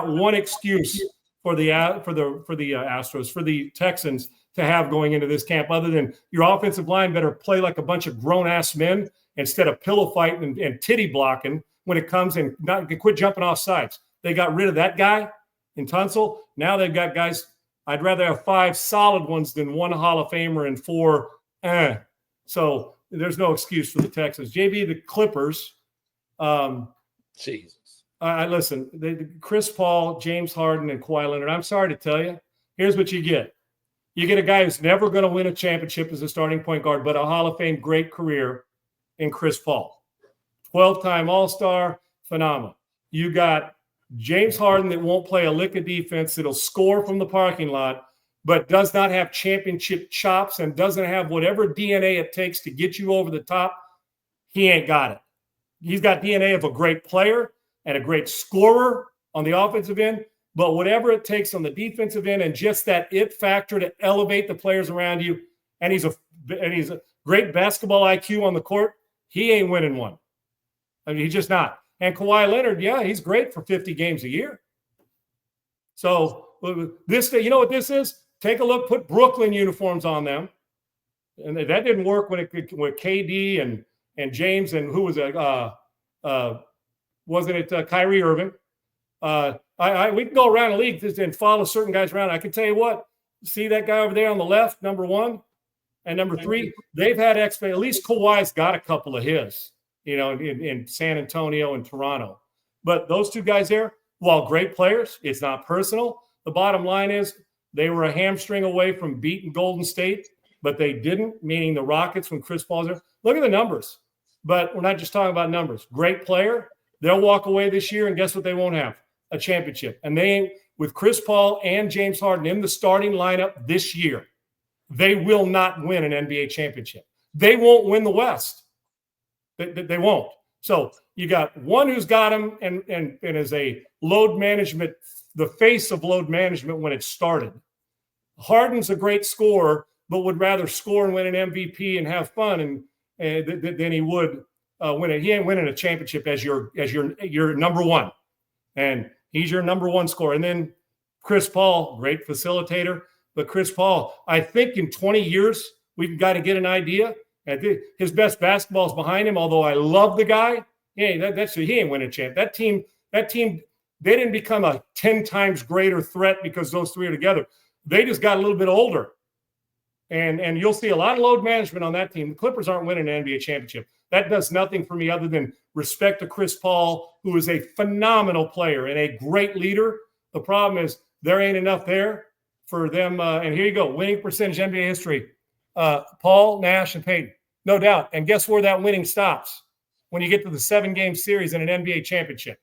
one excuse for the Astros, for the Texans to have going into this camp, other than your offensive line better play like a bunch of grown-ass men instead of pillow fighting and titty blocking when it comes, and not quit jumping off sides. They got rid of that guy in Tunsil. Now they've got guys. I'd rather have 5 solid ones than 1 Hall of Famer and 4. So there's no excuse for the Texans. JB, the Clippers. Jesus. Listen, Chris Paul, James Harden, and Kawhi Leonard. I'm sorry to tell you. Here's what you get. You get a guy who's never going to win a championship as a starting point guard, but a Hall of Fame great career in Chris Paul. 12-time All-Star, phenomenal. You got James Harden that won't play a lick of defense, that'll score from the parking lot, but does not have championship chops and doesn't have whatever DNA it takes to get you over the top. He ain't got it. He's got DNA of a great player and a great scorer on the offensive end, but whatever it takes on the defensive end and just that it factor to elevate the players around you, and he's a great basketball IQ on the court, he ain't winning one. I mean, he's just not. And Kawhi Leonard, yeah, he's great for 50 games a year. So this, you know what this is? Take a look, put Brooklyn uniforms on them. And that didn't work with KD and James and who was it? Wasn't it Kyrie Irving? We can go around the league and follow certain guys around. I can tell you what, see that guy over there on the left, number 1 and number 3, they've had at least Kawhi's got a couple of his. In San Antonio and Toronto. But those 2 guys there, while great players, it's not personal. The bottom line is they were a hamstring away from beating Golden State, but they didn't, meaning the Rockets when Chris Paul's there. Look at the numbers. But we're not just talking about numbers. Great player. They'll walk away this year, and guess what they won't have? A championship. And they, with Chris Paul and James Harden in the starting lineup this year, they will not win an NBA championship. They won't win the West. They won't. So you got one who's got him and is a load management, the face of load management when it started. Harden's a great scorer, but would rather score and win an MVP and have fun than he would win it. He ain't winning a championship as your number 1, and he's your number 1 scorer. And then Chris Paul, great facilitator, but Chris Paul, I think in 20 years we've got to get an idea. His best basketball is behind him, although I love the guy. He ain't winning a champ. That team, they didn't become a 10 times greater threat because those 3 are together. They just got a little bit older. And you'll see a lot of load management on that team. The Clippers aren't winning an NBA championship. That does nothing for me other than respect to Chris Paul, who is a phenomenal player and a great leader. The problem is there ain't enough there for them. And here you go, winning percentage NBA history. Paul, Nash, and Peyton. No doubt. And guess where that winning stops? When you get to the 7-game series in an NBA championship.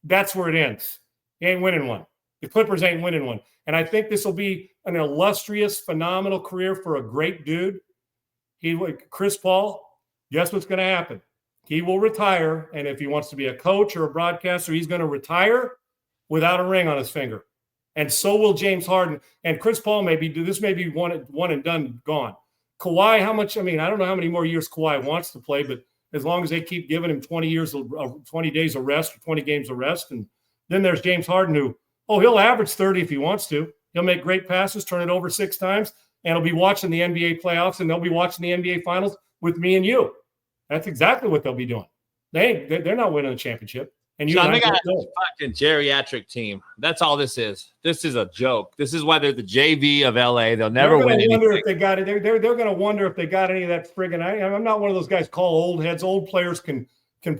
That's where it ends. You ain't winning one. The Clippers ain't winning one. And I think this will be an illustrious, phenomenal career for a great dude. Chris Paul, guess what's going to happen? He will retire, and if he wants to be a coach or a broadcaster, he's going to retire without a ring on his finger. And so will James Harden. And Chris Paul may be one and done, gone. Kawhi, how much? I mean, I don't know how many more years Kawhi wants to play, but as long as they keep giving him 20 days of rest, or 20 games of rest. And then there's James Harden who, he'll average 30 if he wants to. He'll make great passes, turn it over 6 times, and he'll be watching the NBA playoffs, and they'll be watching the NBA finals with me and you. That's exactly what they'll be doing. They're not winning the championship. And you John, they got a fucking geriatric team. That's all this is. This is a joke. This is why they're the JV of LA. They'll never win anything. If they got it. They're going to wonder if they got any of that friggin'. I'm not one of those guys call old heads. Old players can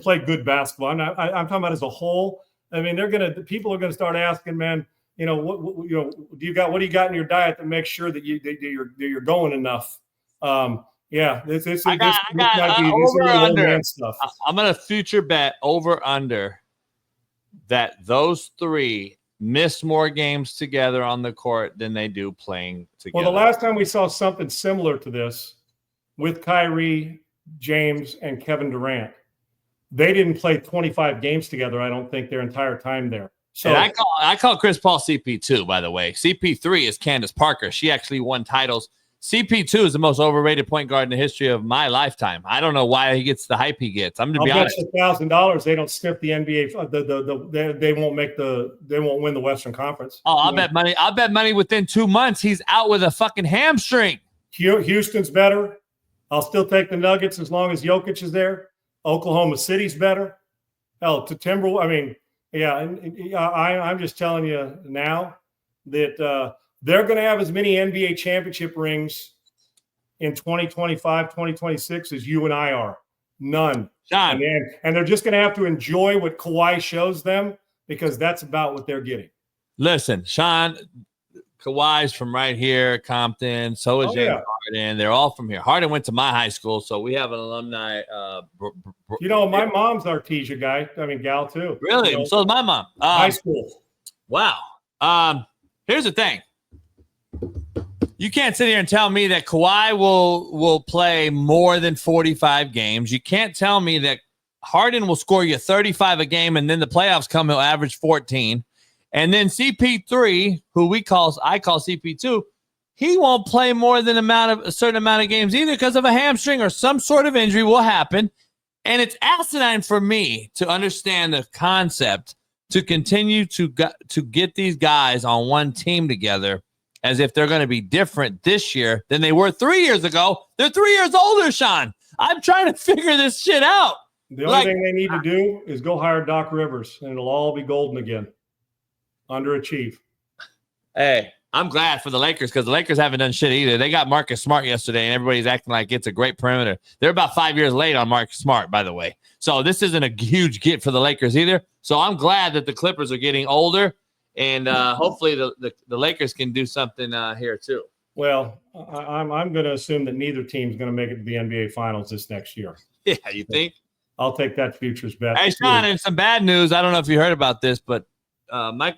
play good basketball. I'm talking about as a whole. I mean, people are going to start asking, man. What do you got in your diet to make sure that you're going enough? Yeah, this might be over under. Stuff. I'm going to future bet over under that those 3 miss more games together on the court than they do playing together. Well, the last time we saw something similar to this with Kyrie, James, and Kevin Durant, they didn't play 25 games together, I don't think, their entire time there. So and I call Chris Paul CP2, by the way. CP3 is Candace Parker. She actually won titles. CP2 is the most overrated point guard in the history of my lifetime. I don't know why he gets the hype he gets. I'm going to be honest. $1,000 they don't sniff the NBA. They won't win the Western Conference. Oh, I'll bet money. I'll bet money within 2 months he's out with a fucking hamstring. Houston's better. I'll still take the Nuggets as long as Jokic is there. Oklahoma City's better. Hell, to Timberwolves. I mean, yeah, I'm just telling you now that they're going to have as many NBA championship rings in 2025, 2026 as you and I are. None. John. And they're just going to have to enjoy what Kawhi shows them because that's about what they're getting. Listen, Sean, Kawhi's from right here, Compton. So is James Harden. They're all from here. Harden went to my high school, so we have an alumni. My mom's Artesia guy. I mean, gal too. Really? So is my mom. High school. Wow. Here's the thing. You can't sit here and tell me that Kawhi will play more than 45 games. You can't tell me that Harden will score you 35 a game, and then the playoffs come, he'll average 14. And then CP3, who I call CP2, he won't play more than a certain amount of games either because of a hamstring or some sort of injury will happen. And it's asinine for me to understand the concept to continue to get these guys on one team together as if they're going to be different this year than they were 3 years ago. They're 3 years older, Sean. I'm trying to figure this shit out. The only thing they need to do is go hire Doc Rivers, and it'll all be golden again. Underachieve. Hey, I'm glad for the Lakers because the Lakers haven't done shit either. They got Marcus Smart yesterday, and everybody's acting like it's a great perimeter. They're about 5 years late on Marcus Smart, by the way. So this isn't a huge get for the Lakers either. So I'm glad that the Clippers are getting older. And hopefully the Lakers can do something here too. Well, I'm going to assume that neither team's going to make it to the NBA Finals this next year. Yeah, you think? I'll take that futures bet. Hey, Sean, and some bad news. I don't know if you heard about this, but Mike,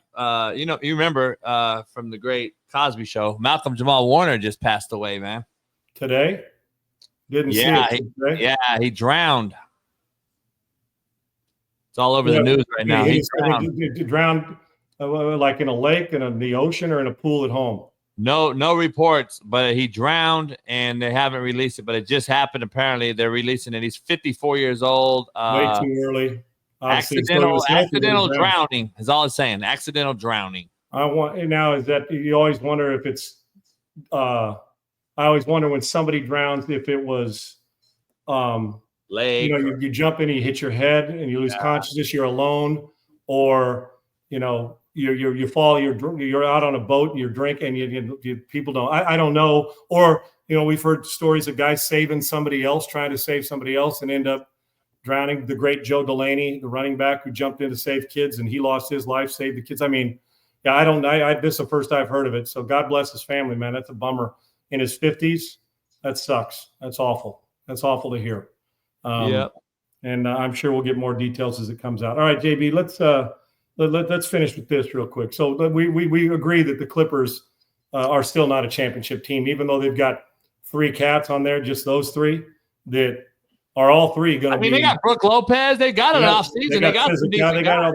you remember from the great Cosby Show, Malcolm Jamal Warner just passed away, man. Today? Didn't see it. Yeah, he drowned. It's all over the news right now. He drowned. Like in a lake, in the ocean, or in a pool at home? No reports, but he drowned, and they haven't released it. But it just happened. Apparently, they're releasing it. He's 54 years old. Way too early. Accidental drowning is all it's saying. Accidental drowning. Is that you always wonder if it's. I always wonder when somebody drowns if it was. Leg. You jump in, you hit your head, and you lose consciousness. You're alone, or you fall, you're out on a boat and you're drinking, you people don't, I don't know. Or, we've heard stories of guys saving somebody else, trying to save somebody else and end up drowning. The great Joe Delaney, the running back who jumped in to save kids and he lost his life, saved the kids. I mean, this is the first I've heard of it. So God bless his family, man. That's a bummer. In his 50s. That sucks. That's awful. That's awful to hear. Yep. And I'm sure we'll get more details as it comes out. All right, JB, let's finish with this real quick. So we agree that the Clippers are still not a championship team, even though they've got 3 cats on there, just those 3 that are all 3 going to be. They got Brooke Lopez. They got an off season. They got some decent guys.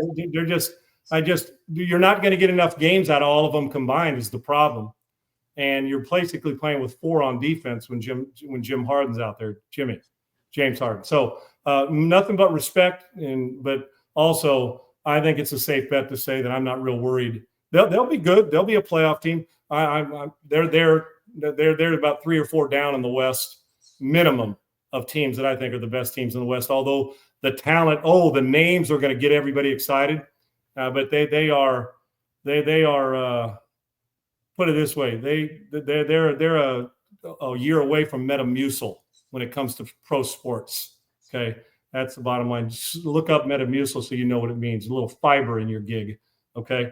You're not going to get enough games out of all of them combined is the problem. And you're basically playing with 4 on defense when Jim Harden's out there, James Harden. So nothing but respect, but also I think it's a safe bet to say that I'm not real worried. They'll be good. They'll be a playoff team. They're about 3 or 4 down in the West minimum of teams that I think are the best teams in the West. Although the talent, the names are going to get everybody excited, but they are. Put it this way, they're a year away from Metamucil when it comes to pro sports. Okay, that's the bottom line. Just look up Metamucil so you know what it means. A little fiber in your gig. Okay.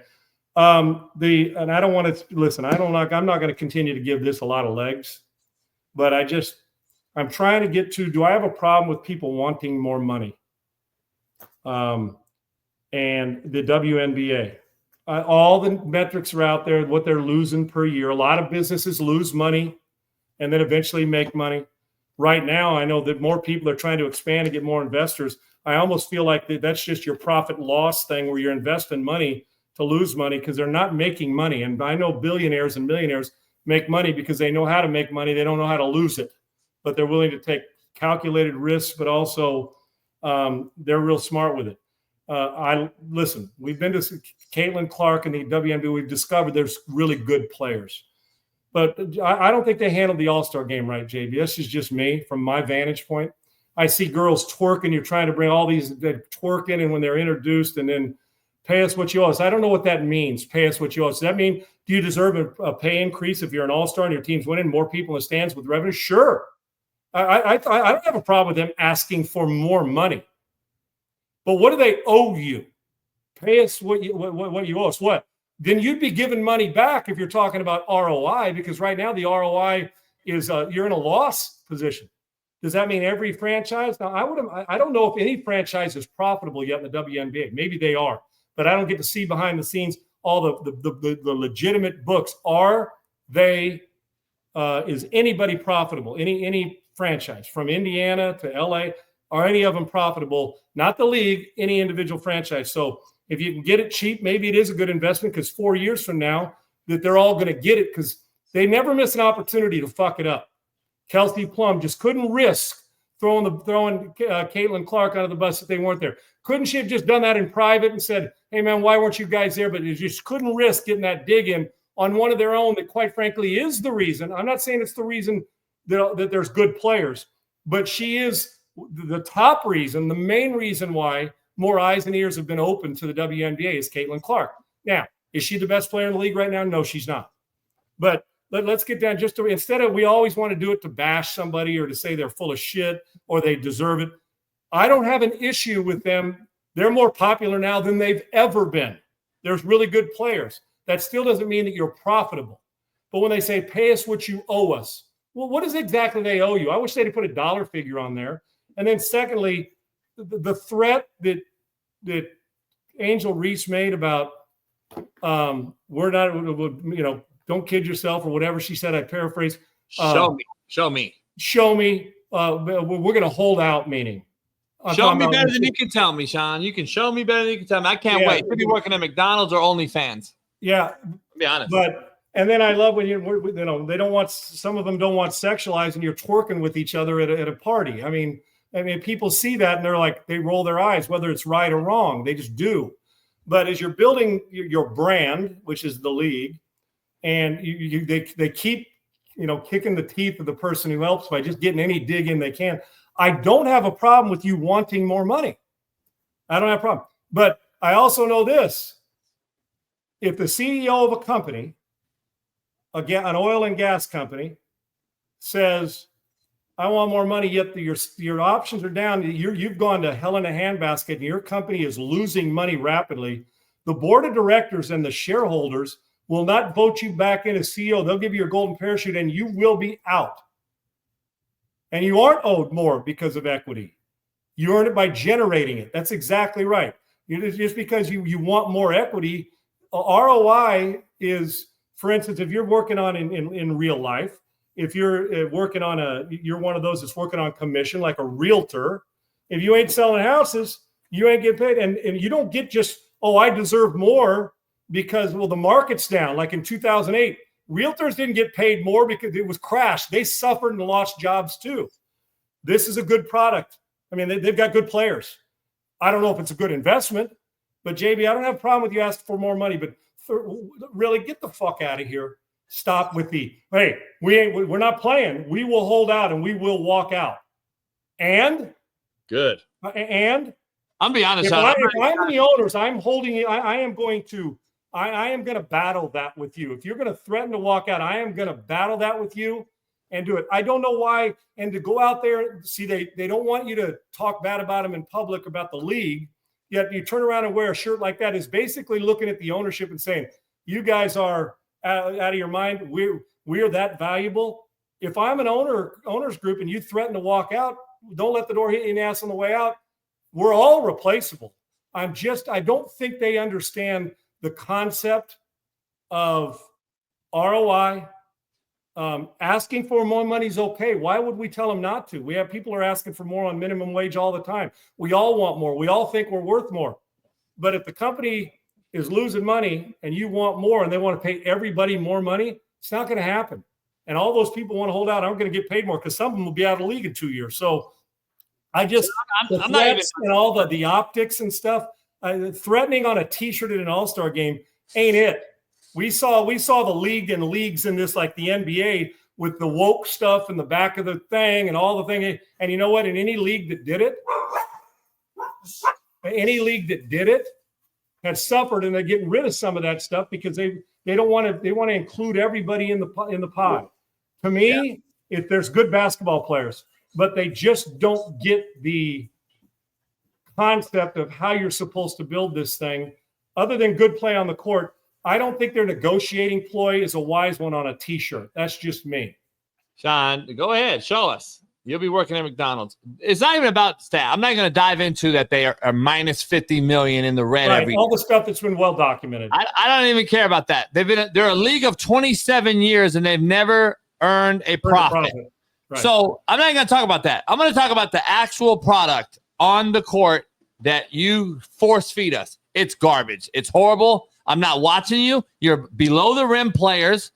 And I don't want to listen. I'm not going to continue to give this a lot of legs, but I'm trying to get to. Do I have a problem with people wanting more money? And the WNBA. All the metrics are out there, what they're losing per year. A lot of businesses lose money and then eventually make money. Right now, I know that more people are trying to expand and get more investors. I almost feel like that's just your profit loss thing where you're investing money to lose money because they're not making money. And I know billionaires and millionaires make money because they know how to make money. They don't know how to lose it, but they're willing to take calculated risks, but also they're real smart with it. Listen, we've been to Caitlin Clark and the WNBA. We've discovered there's really good players, but I don't think they handled the All-Star game right, JB. This is just me from my vantage point. I see girls twerking. You're trying to bring all these twerk in, and when they're introduced, and then pay us what you owe us. I don't know what that means. Pay us what you owe us. Does that mean do you deserve a pay increase if you're an All-Star and your team's winning? More people in the stands with revenue? Sure. I don't have a problem with them asking for more money. But what do they owe you? Pay us what you owe us. What? Then you'd be giving money back if you're talking about ROI, because right now the ROI is you're in a loss position. Does that mean every franchise? Now, I don't know if any franchise is profitable yet in the WNBA. Maybe they are, but I don't get to see behind the scenes all the legitimate books. Are they? Is anybody profitable? Any franchise from Indiana to LA? Are any of them profitable? Not the league, any individual franchise. So if you can get it cheap, maybe it is a good investment because 4 years from now that they're all going to get it because they never miss an opportunity to fuck it up. Kelsey Plum just couldn't risk throwing Caitlin Clark out of the bus if they weren't there. Couldn't she have just done that in private and said, hey, man, why weren't you guys there? But you just couldn't risk getting that dig in on one of their own that, quite frankly, is the reason. I'm not saying it's the reason that there's good players, but she is the top reason, the main reason why more eyes and ears have been open to the WNBA is Caitlin Clark. Now, is she the best player in the league right now? No, she's not. But let's get down just to, instead of, we always want to do it to bash somebody or to say they're full of shit or they deserve it. I don't have an issue with them. They're more popular now than they've ever been. There's really good players. That still doesn't mean that you're profitable. But when they say, pay us what you owe us, well, what is exactly they owe you? I wish they'd put a dollar figure on there. And then secondly, the threat that Angel Reese made about we're not, don't kid yourself or whatever she said, I paraphrase. Show me. We're going to hold out, meaning. Show me better than you can tell me, Sean. You can show me better than you can tell me. I can't wait to be working at McDonald's or OnlyFans. Yeah. To be honest. And then I love when they don't want, some of them don't want sexualized and you're twerking with each other at a party. I mean, people see that and they're like, they roll their eyes, whether it's right or wrong. They just do. But as you're building your brand, which is the league, and they keep, kicking the teeth of the person who helps by just getting any dig in they can. I don't have a problem with you wanting more money. I don't have a problem. But I also know this. If the CEO of a company, an oil and gas company, says, I want more money, yet your options are down, you've gone to hell in a handbasket, and your company is losing money rapidly, the board of directors and the shareholders will not vote you back in as CEO. They'll give you your golden parachute, and you will be out. And you aren't owed more because of equity. You earn it by generating it. That's exactly right. Just because you want more equity, ROI is, for instance, if you're working on in real life, if you're working on you're one of those that's working on commission, like a realtor, if you ain't selling houses, you ain't getting paid. And you don't get just, oh, I deserve more because, well, the market's down. Like in 2008, realtors didn't get paid more because it was crashed. They suffered and lost jobs too. This is a good product. I mean, they've got good players. I don't know if it's a good investment, but JB, I don't have a problem with you asking for more money, but really get the fuck out of here. Stop with hey, we're not playing. We will hold out and we will walk out. And good. And I'm be honest. If I'm the owners, I'm holding you. I am going to battle that with you. If you're going to threaten to walk out, I am going to battle that with you and do it. I don't know why. And to go out there, see, they don't want you to talk bad about them in public about the league. Yet you turn around and wear a shirt like that is basically looking at the ownership and saying, you guys are out of your mind. We're that valuable. If I'm an owners group and you threaten to walk out, don't let the door hit you in the ass on the way out. We're all replaceable. I don't think they understand the concept of ROI. Asking for more money is okay. Why would we tell them not to? We have people who are asking for more on minimum wage all the time. We all want more. We all think we're worth more. But if the company is losing money and you want more and they want to pay everybody more money, it's not going to happen. And all those people want to hold out aren't going to get paid more because some of them will be out of the league in 2 years. So I'm not even, and all the optics and stuff, threatening on a T-shirt at an All-Star game ain't it. We saw the league and leagues in this, like the NBA, with the woke stuff in the back of the thing and all the thing. And you know what? In any league that did it has suffered, and they're getting rid of some of that stuff because they don't want to. They want to include everybody in the pod. To me, if there's good basketball players, but they just don't get the concept of how you're supposed to build this thing, other than good play on the court. I don't think their negotiating ploy is a wise one on a T-shirt. That's just me. Sean, go ahead. Show us. You'll be working at McDonald's. It's not even about stat. I'm not going to dive into that they are minus 50 million in the red right, every all the stuff that's been well documented. I don't even care about that. They're a league of 27 years and they've never earned a profit. Right. So I'm not going to talk about that. I'm going to talk about the actual product on the court that you force feed us. It's garbage. It's horrible. I'm not watching you. You're below the rim players.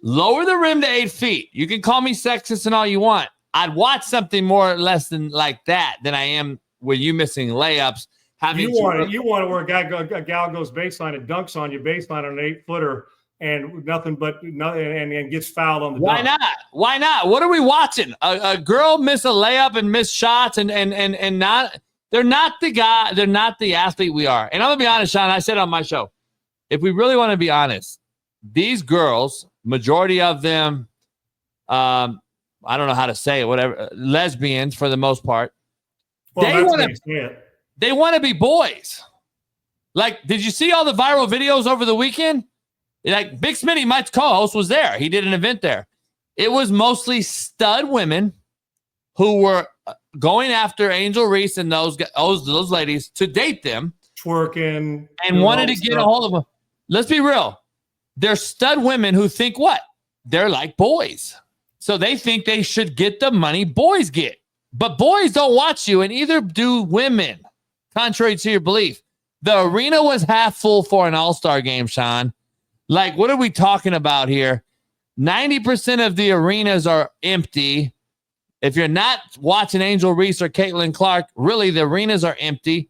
Lower the rim to 8 feet. You can call me sexist and all you want. I'd watch something more or less than like that than I am with you missing layups. You want it where a gal goes baseline and dunks on you baseline on an 8-footer and nothing and gets fouled on the Why dunk. not? Why not? What are we watching? A girl miss a layup and miss shots and not. They're not the guy. They're not the athlete we are. And I'm gonna be honest, Sean. I said on my show, if we really want to be honest, these girls, majority of them, I don't know how to say it, whatever, lesbians for the most part. Well, they want to be boys. Like, did you see all the viral videos over the weekend? Like, Big Smitty, my co-host, was there. He did an event there. It was mostly stud women who were going after Angel Reese and those ladies to date them. Twerking. And wanted to get a hold of them. Let's be real. They're stud women who think what? They're like boys. So they think they should get the money boys get. But boys don't watch you, and either do women, contrary to your belief. The arena was half full for an all-star game, Sean. Like, what are we talking about here? 90% of the arenas are empty. If you're not watching Angel Reese or Caitlin Clark, really, the arenas are empty.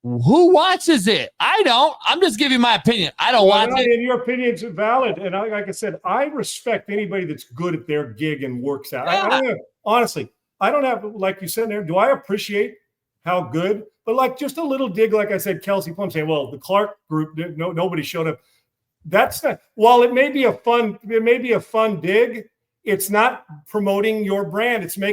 Who watches it? I don't. I'm just giving my opinion. I don't watch it. And your opinion's valid. And like I said, I respect anybody that's good at their gig and works out. Yeah. Honestly, I don't have, like you said there, do I appreciate how good? But like just a little dig, like I said, Kelsey Plum saying, well, the Clark group, nobody showed up. That's not, while it may be a fun dig, it's not promoting your brand. That's why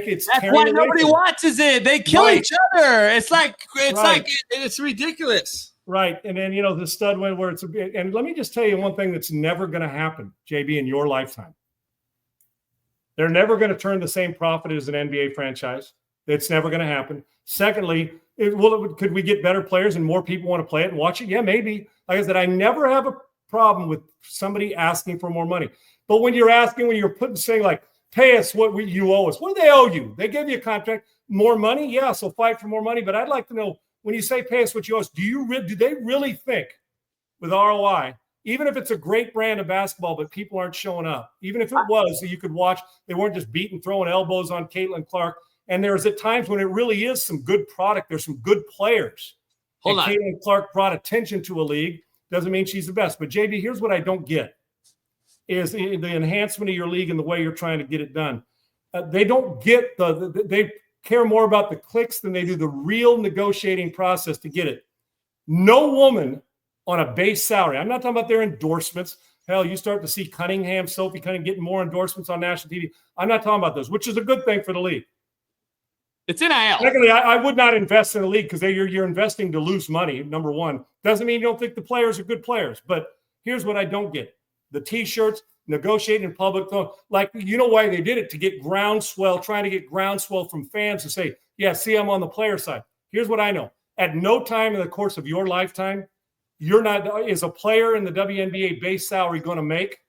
nobody watches it. They kill each other. It's ridiculous. Right. And then, the stud win where and let me just tell you one thing that's never going to happen, JB, in your lifetime. They're never going to turn the same profit as an NBA franchise. It's never going to happen. Secondly, could we get better players and more people want to play it and watch it? Yeah, maybe. Like I said, I never have a problem with somebody asking for more money. But when you're saying like, pay us what you owe us, what do they owe you? They gave you a contract, more money? Yeah, so fight for more money. But I'd like to know, when you say pay us what you owe us, do they really think with ROI, even if it's a great brand of basketball, but people aren't showing up, even if it was, you could watch, they weren't just beating, throwing elbows on Caitlin Clark. And there's at times when it really is some good product. There's some good players. Hold on. Caitlin Clark brought attention to a league. Doesn't mean she's the best. But, JB, here's what I don't get is the enhancement of your league and the way you're trying to get it done. They don't get they care more about the clicks than they do the real negotiating process to get it. No woman on a base salary. I'm not talking about their endorsements. Hell, you start to see Cunningham, Sophie Cunningham getting more endorsements on national TV. I'm not talking about those, which is a good thing for the league. It's NIL. Secondly, I would not invest in a league because you're investing to lose money, number one. Doesn't mean you don't think the players are good players. But here's what I don't get. The T-shirts, negotiating in public. Like, you know why they did it? To get groundswell, trying to get groundswell from fans to say, yeah, see, I'm on the player side. Here's what I know. At no time in the course of your lifetime, you're not, as a player in the WNBA base salary, going to make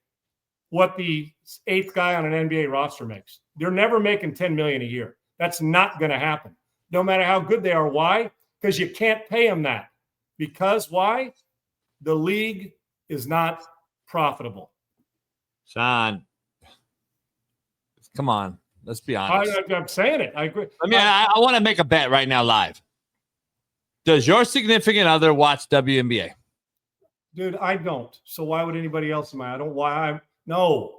what the eighth guy on an NBA roster makes. They're never making $10 million a year. That's not going to happen, no matter how good they are. Why? Because you can't pay them that. Because why? The league is not profitable. Sean, come on. Let's be honest. I'm saying it. I agree. I want to make a bet right now live. Does your significant other watch WNBA? Dude, I don't. So why would anybody else? I don't. Why? No.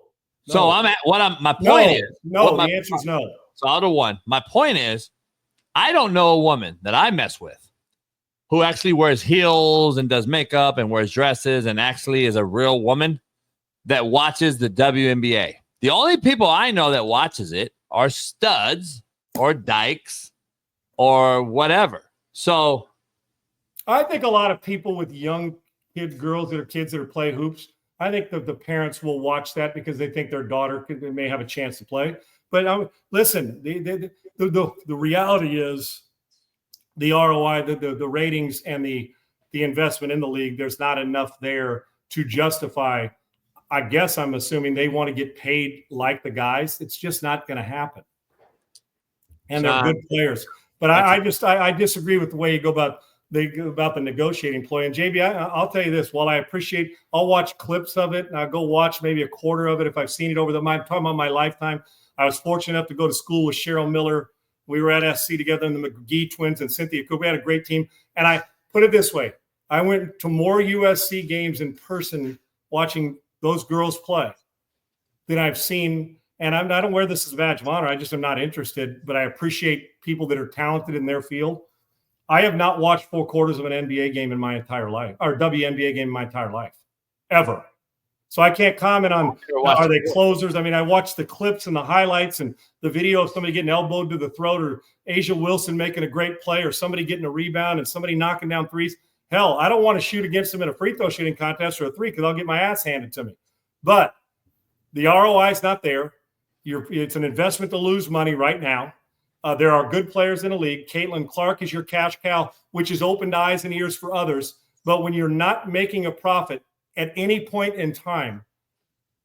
So my point is. No, the answer is no. So out of one. My point is, I don't know a woman that I mess with who actually wears heels and does makeup and wears dresses and actually is a real woman that watches the WNBA. The only people I know that watches it are studs or dykes or whatever. So I think a lot of people with young girls that are kids that are play hoops, I think the parents will watch that because they think their daughter may have a chance to play. But listen, the reality is the ROI, the ratings, and the investment in the league. There's not enough there to justify. I guess I'm assuming they want to get paid like the guys. It's just not going to happen. And they're good players. But I disagree with the way you go about the negotiating ploy. And JB, I'll tell you this: while I'll watch clips of it, and I'll go watch maybe a quarter of it if I've seen it over I'm talking about my lifetime. I was fortunate enough to go to school with Cheryl Miller. We were at SC together, and the McGee twins and Cynthia Cooper. We had a great team. And I put it this way: I went to more USC games in person watching those girls play than I've seen. And I don't wear this as a badge of honor. I just am not interested, but I appreciate people that are talented in their field. I have not watched 4 quarters of an NBA game in my entire life, or WNBA game in my entire life, ever. So I can't comment on, are they closers? I mean, I watched the clips and the highlights and the video of somebody getting elbowed to the throat, or Asia Wilson making a great play, or somebody getting a rebound and somebody knocking down threes. Hell, I don't want to shoot against them in a free throw shooting contest or a three because I'll get my ass handed to me. But the ROI is not there. It's an investment to lose money right now. There are good players in the league. Caitlin Clark is your cash cow, which has opened eyes and ears for others. But when you're not making a profit at any point in time,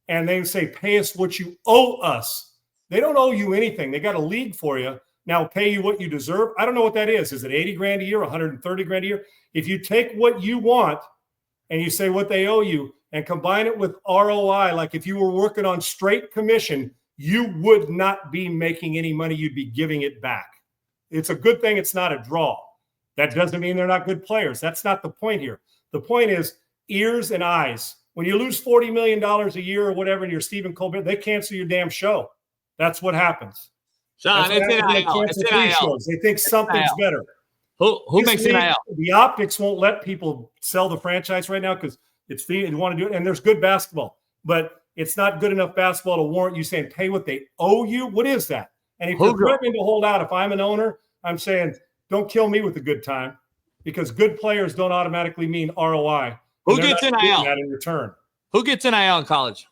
and they say, pay us what you owe us, they don't owe you anything. They got a league for you. Now pay you what you deserve. I don't know what that is. Is it 80 grand a year, 130 grand a year? If you take what you want and you say what they owe you and combine it with ROI, like if you were working on straight commission, you would not be making any money. You'd be giving it back. It's a good thing it's not a draw. That doesn't mean they're not good players. That's not the point here. The point is ears and eyes. When you lose $40 million a year or whatever, and you're Stephen Colbert, they cancel your damn show. That's what happens. Sean, it's NIL. They think something's better. Who makes NIL? The optics won't let people sell the franchise right now because they want to do it. And there's good basketball, but it's not good enough basketball to warrant you saying pay what they owe you. What is that? And if you're threatening to hold out, if I'm an owner, I'm saying don't kill me with a good time, because good players don't automatically mean ROI. Who gets NIL? That in return? Who gets NIL in college?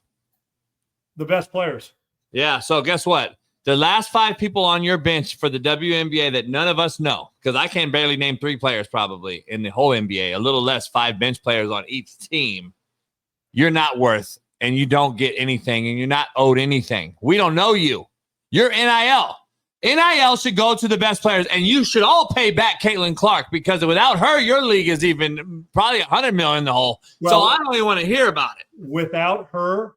The best players. Yeah. So guess what? The last 5 people on your bench for the WNBA that none of us know, because I can barely name 3 players probably in the whole NBA, a little less 5 bench players on each team. You're not worth, and you don't get anything, and you're not owed anything. We don't know you. You're NIL. NIL should go to the best players, and you should all pay back Caitlin Clark, because without her, your league is even probably $100 million in the hole. Well, so I don't even want to hear about it. Without her,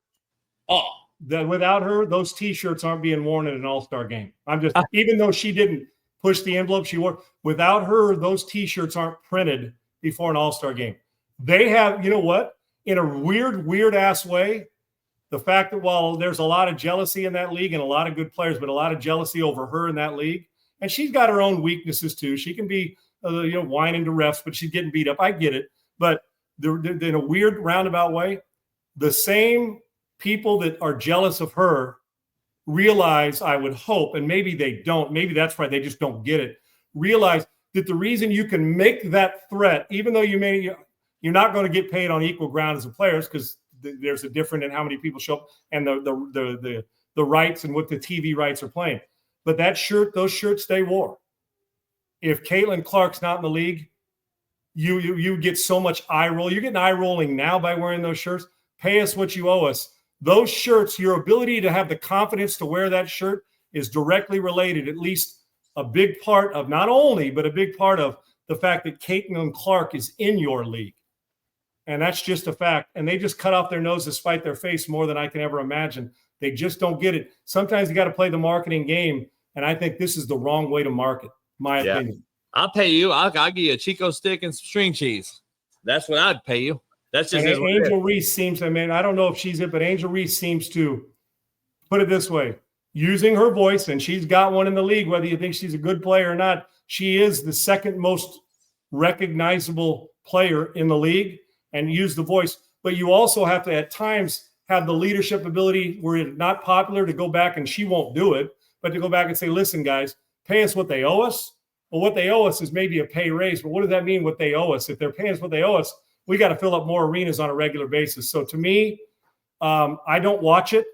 those T-shirts aren't being worn at an All-Star game. I'm just, even though she didn't push the envelope, she wore. Without her, those T-shirts aren't printed before an All-Star game. They have, you know what? In a weird ass way, the fact that while there's a lot of jealousy in that league and a lot of good players, but a lot of jealousy over her in that league, and she's got her own weaknesses too. She can be, whining to refs, but she's getting beat up. I get it, but in a weird roundabout way, the same people that are jealous of her realize, I would hope, and maybe they don't, maybe that's why they just don't get it, realize that the reason you can make that threat, even though you're not going to get paid on equal ground as the players, because there's a difference in how many people show up and the rights and what the TV rights are playing. But those shirts they wore. If Caitlin Clark's not in the league, you get so much eye roll. You're getting eye rolling now by wearing those shirts. Pay us what you owe us. Those shirts, your ability to have the confidence to wear that shirt is directly related, at least a big part of, not only, but a big part of the fact that Caitlin Clark is in your league. And that's just a fact. And they just cut off their nose to spite their face more than I can ever imagine. They just don't get it. Sometimes you got to play the marketing game. And I think this is the wrong way to market, my opinion. I'll pay you. I'll give you a Chico stick and some string cheese. That's what I'd pay you. That's just Angel Reese seems, I don't know if she's it, but Angel Reese seems to, put it this way, using her voice, and she's got one in the league, whether you think she's a good player or not, she is the second most recognizable player in the league. And use the voice, but you also have to at times have the leadership ability where it's not popular to go back, and she won't do it, but to go back and say, listen, guys, pay us what they owe us. Well, what they owe us is maybe a pay raise, but what does that mean, what they owe us? If they're paying us what they owe us, we got to fill up more arenas on a regular basis. So to me, I don't watch it.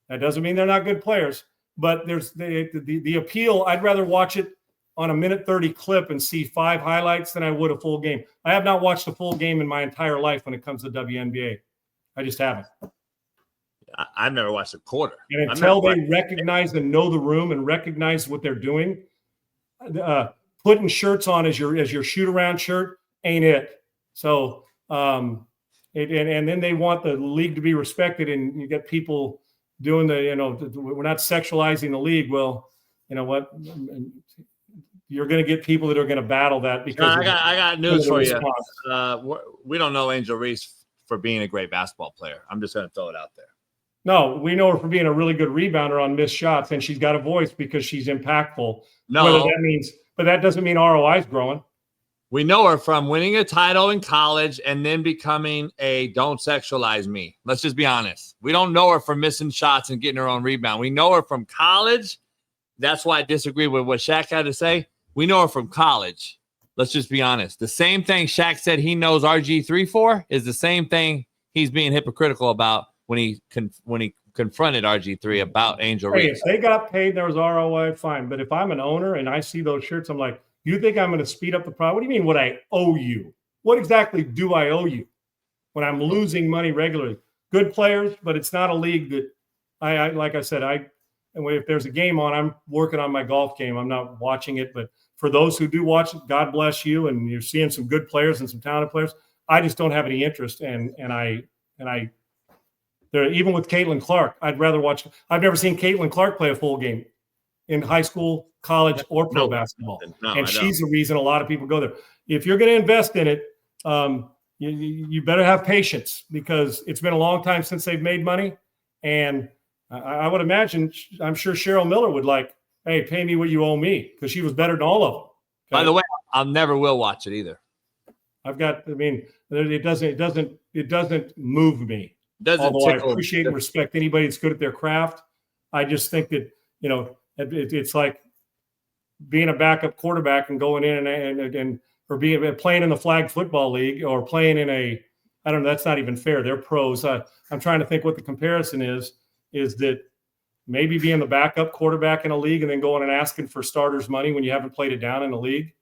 That doesn't mean they're not good players, but there's the appeal. I'd rather watch it on a minute 30 clip and see 5 highlights than I would a full game. I have not watched a full game in my entire life when it comes to WNBA. I just haven't. I've never watched a quarter. And until they recognize and know the room and recognize what they're doing, putting shirts on as your shoot-around shirt ain't it. So, and then they want the league to be respected, and you get people doing we're not sexualizing the league. Well, you know what? You're going to get people that are going to battle that because I got news for you. We don't know Angel Reese for being a great basketball player. I'm just going to throw it out there. No, we know her for being a really good rebounder on missed shots, and she's got a voice because she's impactful. No, but that doesn't mean ROI is growing. We know her from winning a title in college and then becoming a don't sexualize me. Let's just be honest. We don't know her for missing shots and getting her own rebound. We know her from college. That's why I disagree with what Shaq had to say. We know her from college. Let's just be honest. The same thing Shaq said he knows RG3 for is the same thing he's being hypocritical about when he confronted RG3 about Angel Reese. If they got paid, there was ROI, fine. But if I'm an owner and I see those shirts, I'm like, you think I'm going to speed up the problem? What do you mean what I owe you? What exactly do I owe you when I'm losing money regularly? Good players, but it's not a league that I like I said, and if there's a game on, I'm working on my golf game. I'm not watching it, but for those who do watch it, God bless you. And you're seeing some good players and some talented players. I just don't have any interest. And even with Caitlin Clark, I'd rather watch. I've never seen Caitlin Clark play a full game in high school, college, or pro basketball. And she's the reason a lot of people go there. If you're going to invest in it, you better have patience because it's been a long time since they've made money. And I would imagine, I'm sure Cheryl Miller would like, hey, pay me what you owe me because she was better than all of them. Okay? By the way, I'll never will watch it either. It doesn't move me. Although I appreciate and respect anybody that's good at their craft. I just think that, it's like being a backup quarterback and going in and playing in the flag football league or playing in I don't know, that's not even fair. They're pros. I'm trying to think what the comparison is that maybe being the backup quarterback in a league and then going and asking for starters money when you haven't played it down in the league.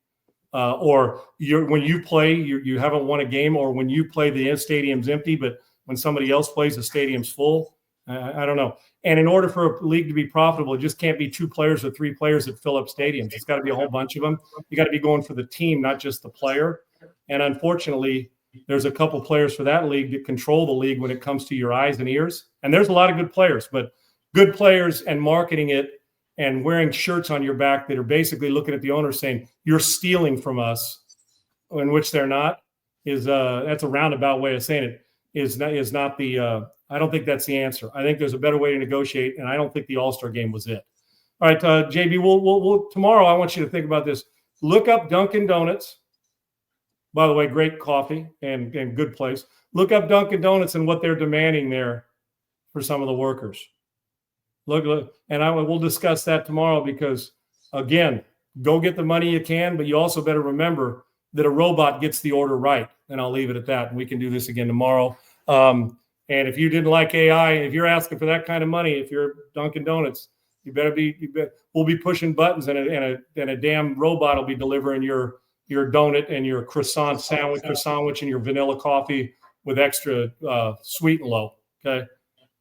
Or when you play, you haven't won a game, or when you play, the stadium's empty, but when somebody else plays, the stadium's full. I don't know. And in order for a league to be profitable, it just can't be 2 players or 3 players that fill up stadiums. It's got to be a whole bunch of them. You got to be going for the team, not just the player. And unfortunately, there's a couple players for that league that control the league when it comes to your eyes and ears. And there's a lot of good players, but good players and marketing it and wearing shirts on your back that are basically looking at the owner saying, you're stealing from us, in which they're not, is that's a roundabout way of saying it, is not the I don't think that's the answer. I think there's a better way to negotiate, and I don't think the All-Star game was it. All right, JB, we'll tomorrow I want you to think about this. Look up Dunkin' Donuts. By the way, great coffee and good place. Look up Dunkin' Donuts and what they're demanding there for some of the workers. Look, and we'll discuss that tomorrow because, again, go get the money you can, but you also better remember that a robot gets the order right. And I'll leave it at that. And we can do this again tomorrow. And if you didn't like AI, if you're asking for that kind of money, if you're Dunkin' Donuts, we'll be pushing buttons and a damn robot will be delivering your donut and your croissant sandwich and your vanilla coffee with extra sweet and low. Okay.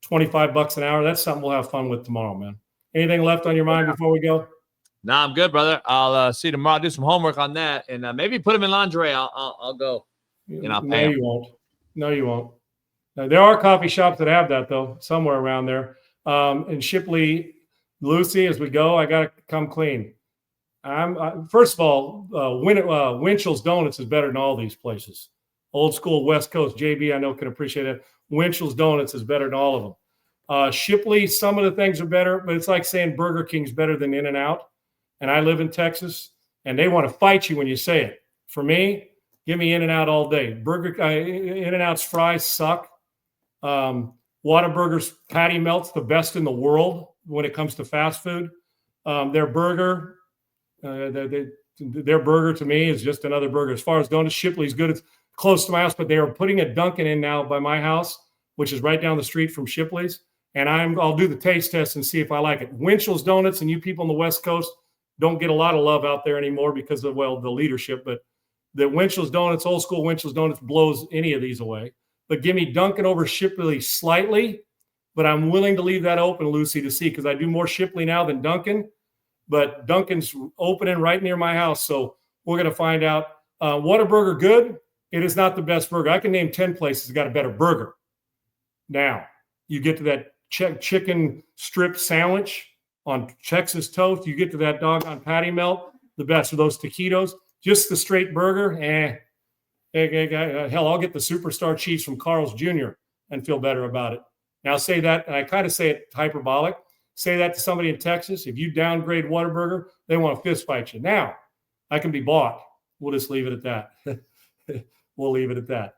$25 an hour. That's something we'll have fun with tomorrow, man. Anything left on your mind before we go? No, I'm good, brother. I'll see you tomorrow. I'll do some homework on that and maybe put him in lingerie. I'll go. I'll pay him. You won't. No, you won't. Now, there are coffee shops that have that, though, somewhere around there. And Shipley, Lucy, as we go, I got to come clean. First of all, Winchell's Donuts is better than all these places. Old school West Coast. JB, I know, can appreciate that. Winchell's Donuts is better than all of them. Shipley, some of the things are better, but it's like saying Burger King's better than In-N-Out. And I live in Texas, and they want to fight you when you say it. For me, give me In-N-Out all day. In-N-Out's fries suck. Whataburger's patty melt's the best in the world when it comes to fast food. Their burger to me is just another burger. As far as donuts, Shipley's good. It's close to my house, but they are putting a Dunkin' in now by my house, which is right down the street from Shipley's. And I'll do the taste test and see if I like it. Winchell's Donuts, and you people on the West Coast don't get a lot of love out there anymore because of, the leadership. But the Winchell's Donuts, old school Winchell's Donuts, blows any of these away. But give me Dunkin' over Shipley slightly. But I'm willing to leave that open, Lucy, to see, because I do more Shipley now than Dunkin'. But Dunkin's opening right near my house. So we're going to find out. Whataburger, good. It is not the best burger. I can name 10 places that got a better burger. Now, you get to that chicken strip sandwich on Texas toast. You get to that doggone patty melt, the best of those taquitos. Just the straight burger, hell, I'll get the superstar cheese from Carl's Jr. and feel better about it. Now, say that, and I kind of say it hyperbolic. Say that to somebody in Texas. If you downgrade Whataburger, they want to fist fight you. Now, I can be bought. We'll just leave it at that. We'll leave it at that.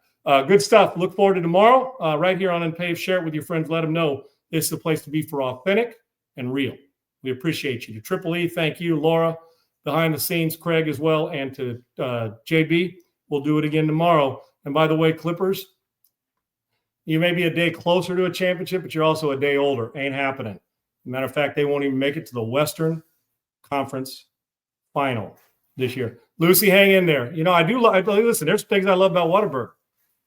Good stuff. Look forward to tomorrow right here on Unpaved. Share it with your friends. Let them know this is the place to be for authentic and real. We appreciate you. To Triple E, thank you. Laura, behind the scenes, Craig as well, and to JB. We'll do it again tomorrow. And by the way, Clippers, you may be a day closer to a championship, but you're also a day older. Ain't happening. Matter of fact, they won't even make it to the Western Conference Final this year. Lucy, hang in there. I do listen, there's things I love about Whataburger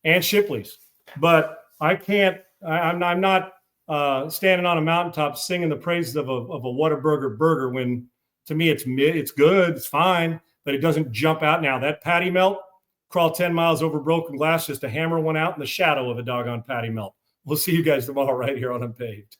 and Shipley's, but I can't, I'm not standing on a mountaintop singing the praises of a Whataburger burger when, to me, it's good, it's fine, but it doesn't jump out. Now, that patty melt, crawl 10 miles over broken glass just to hammer one out in the shadow of a doggone patty melt. We'll see you guys tomorrow right here on Unpaved.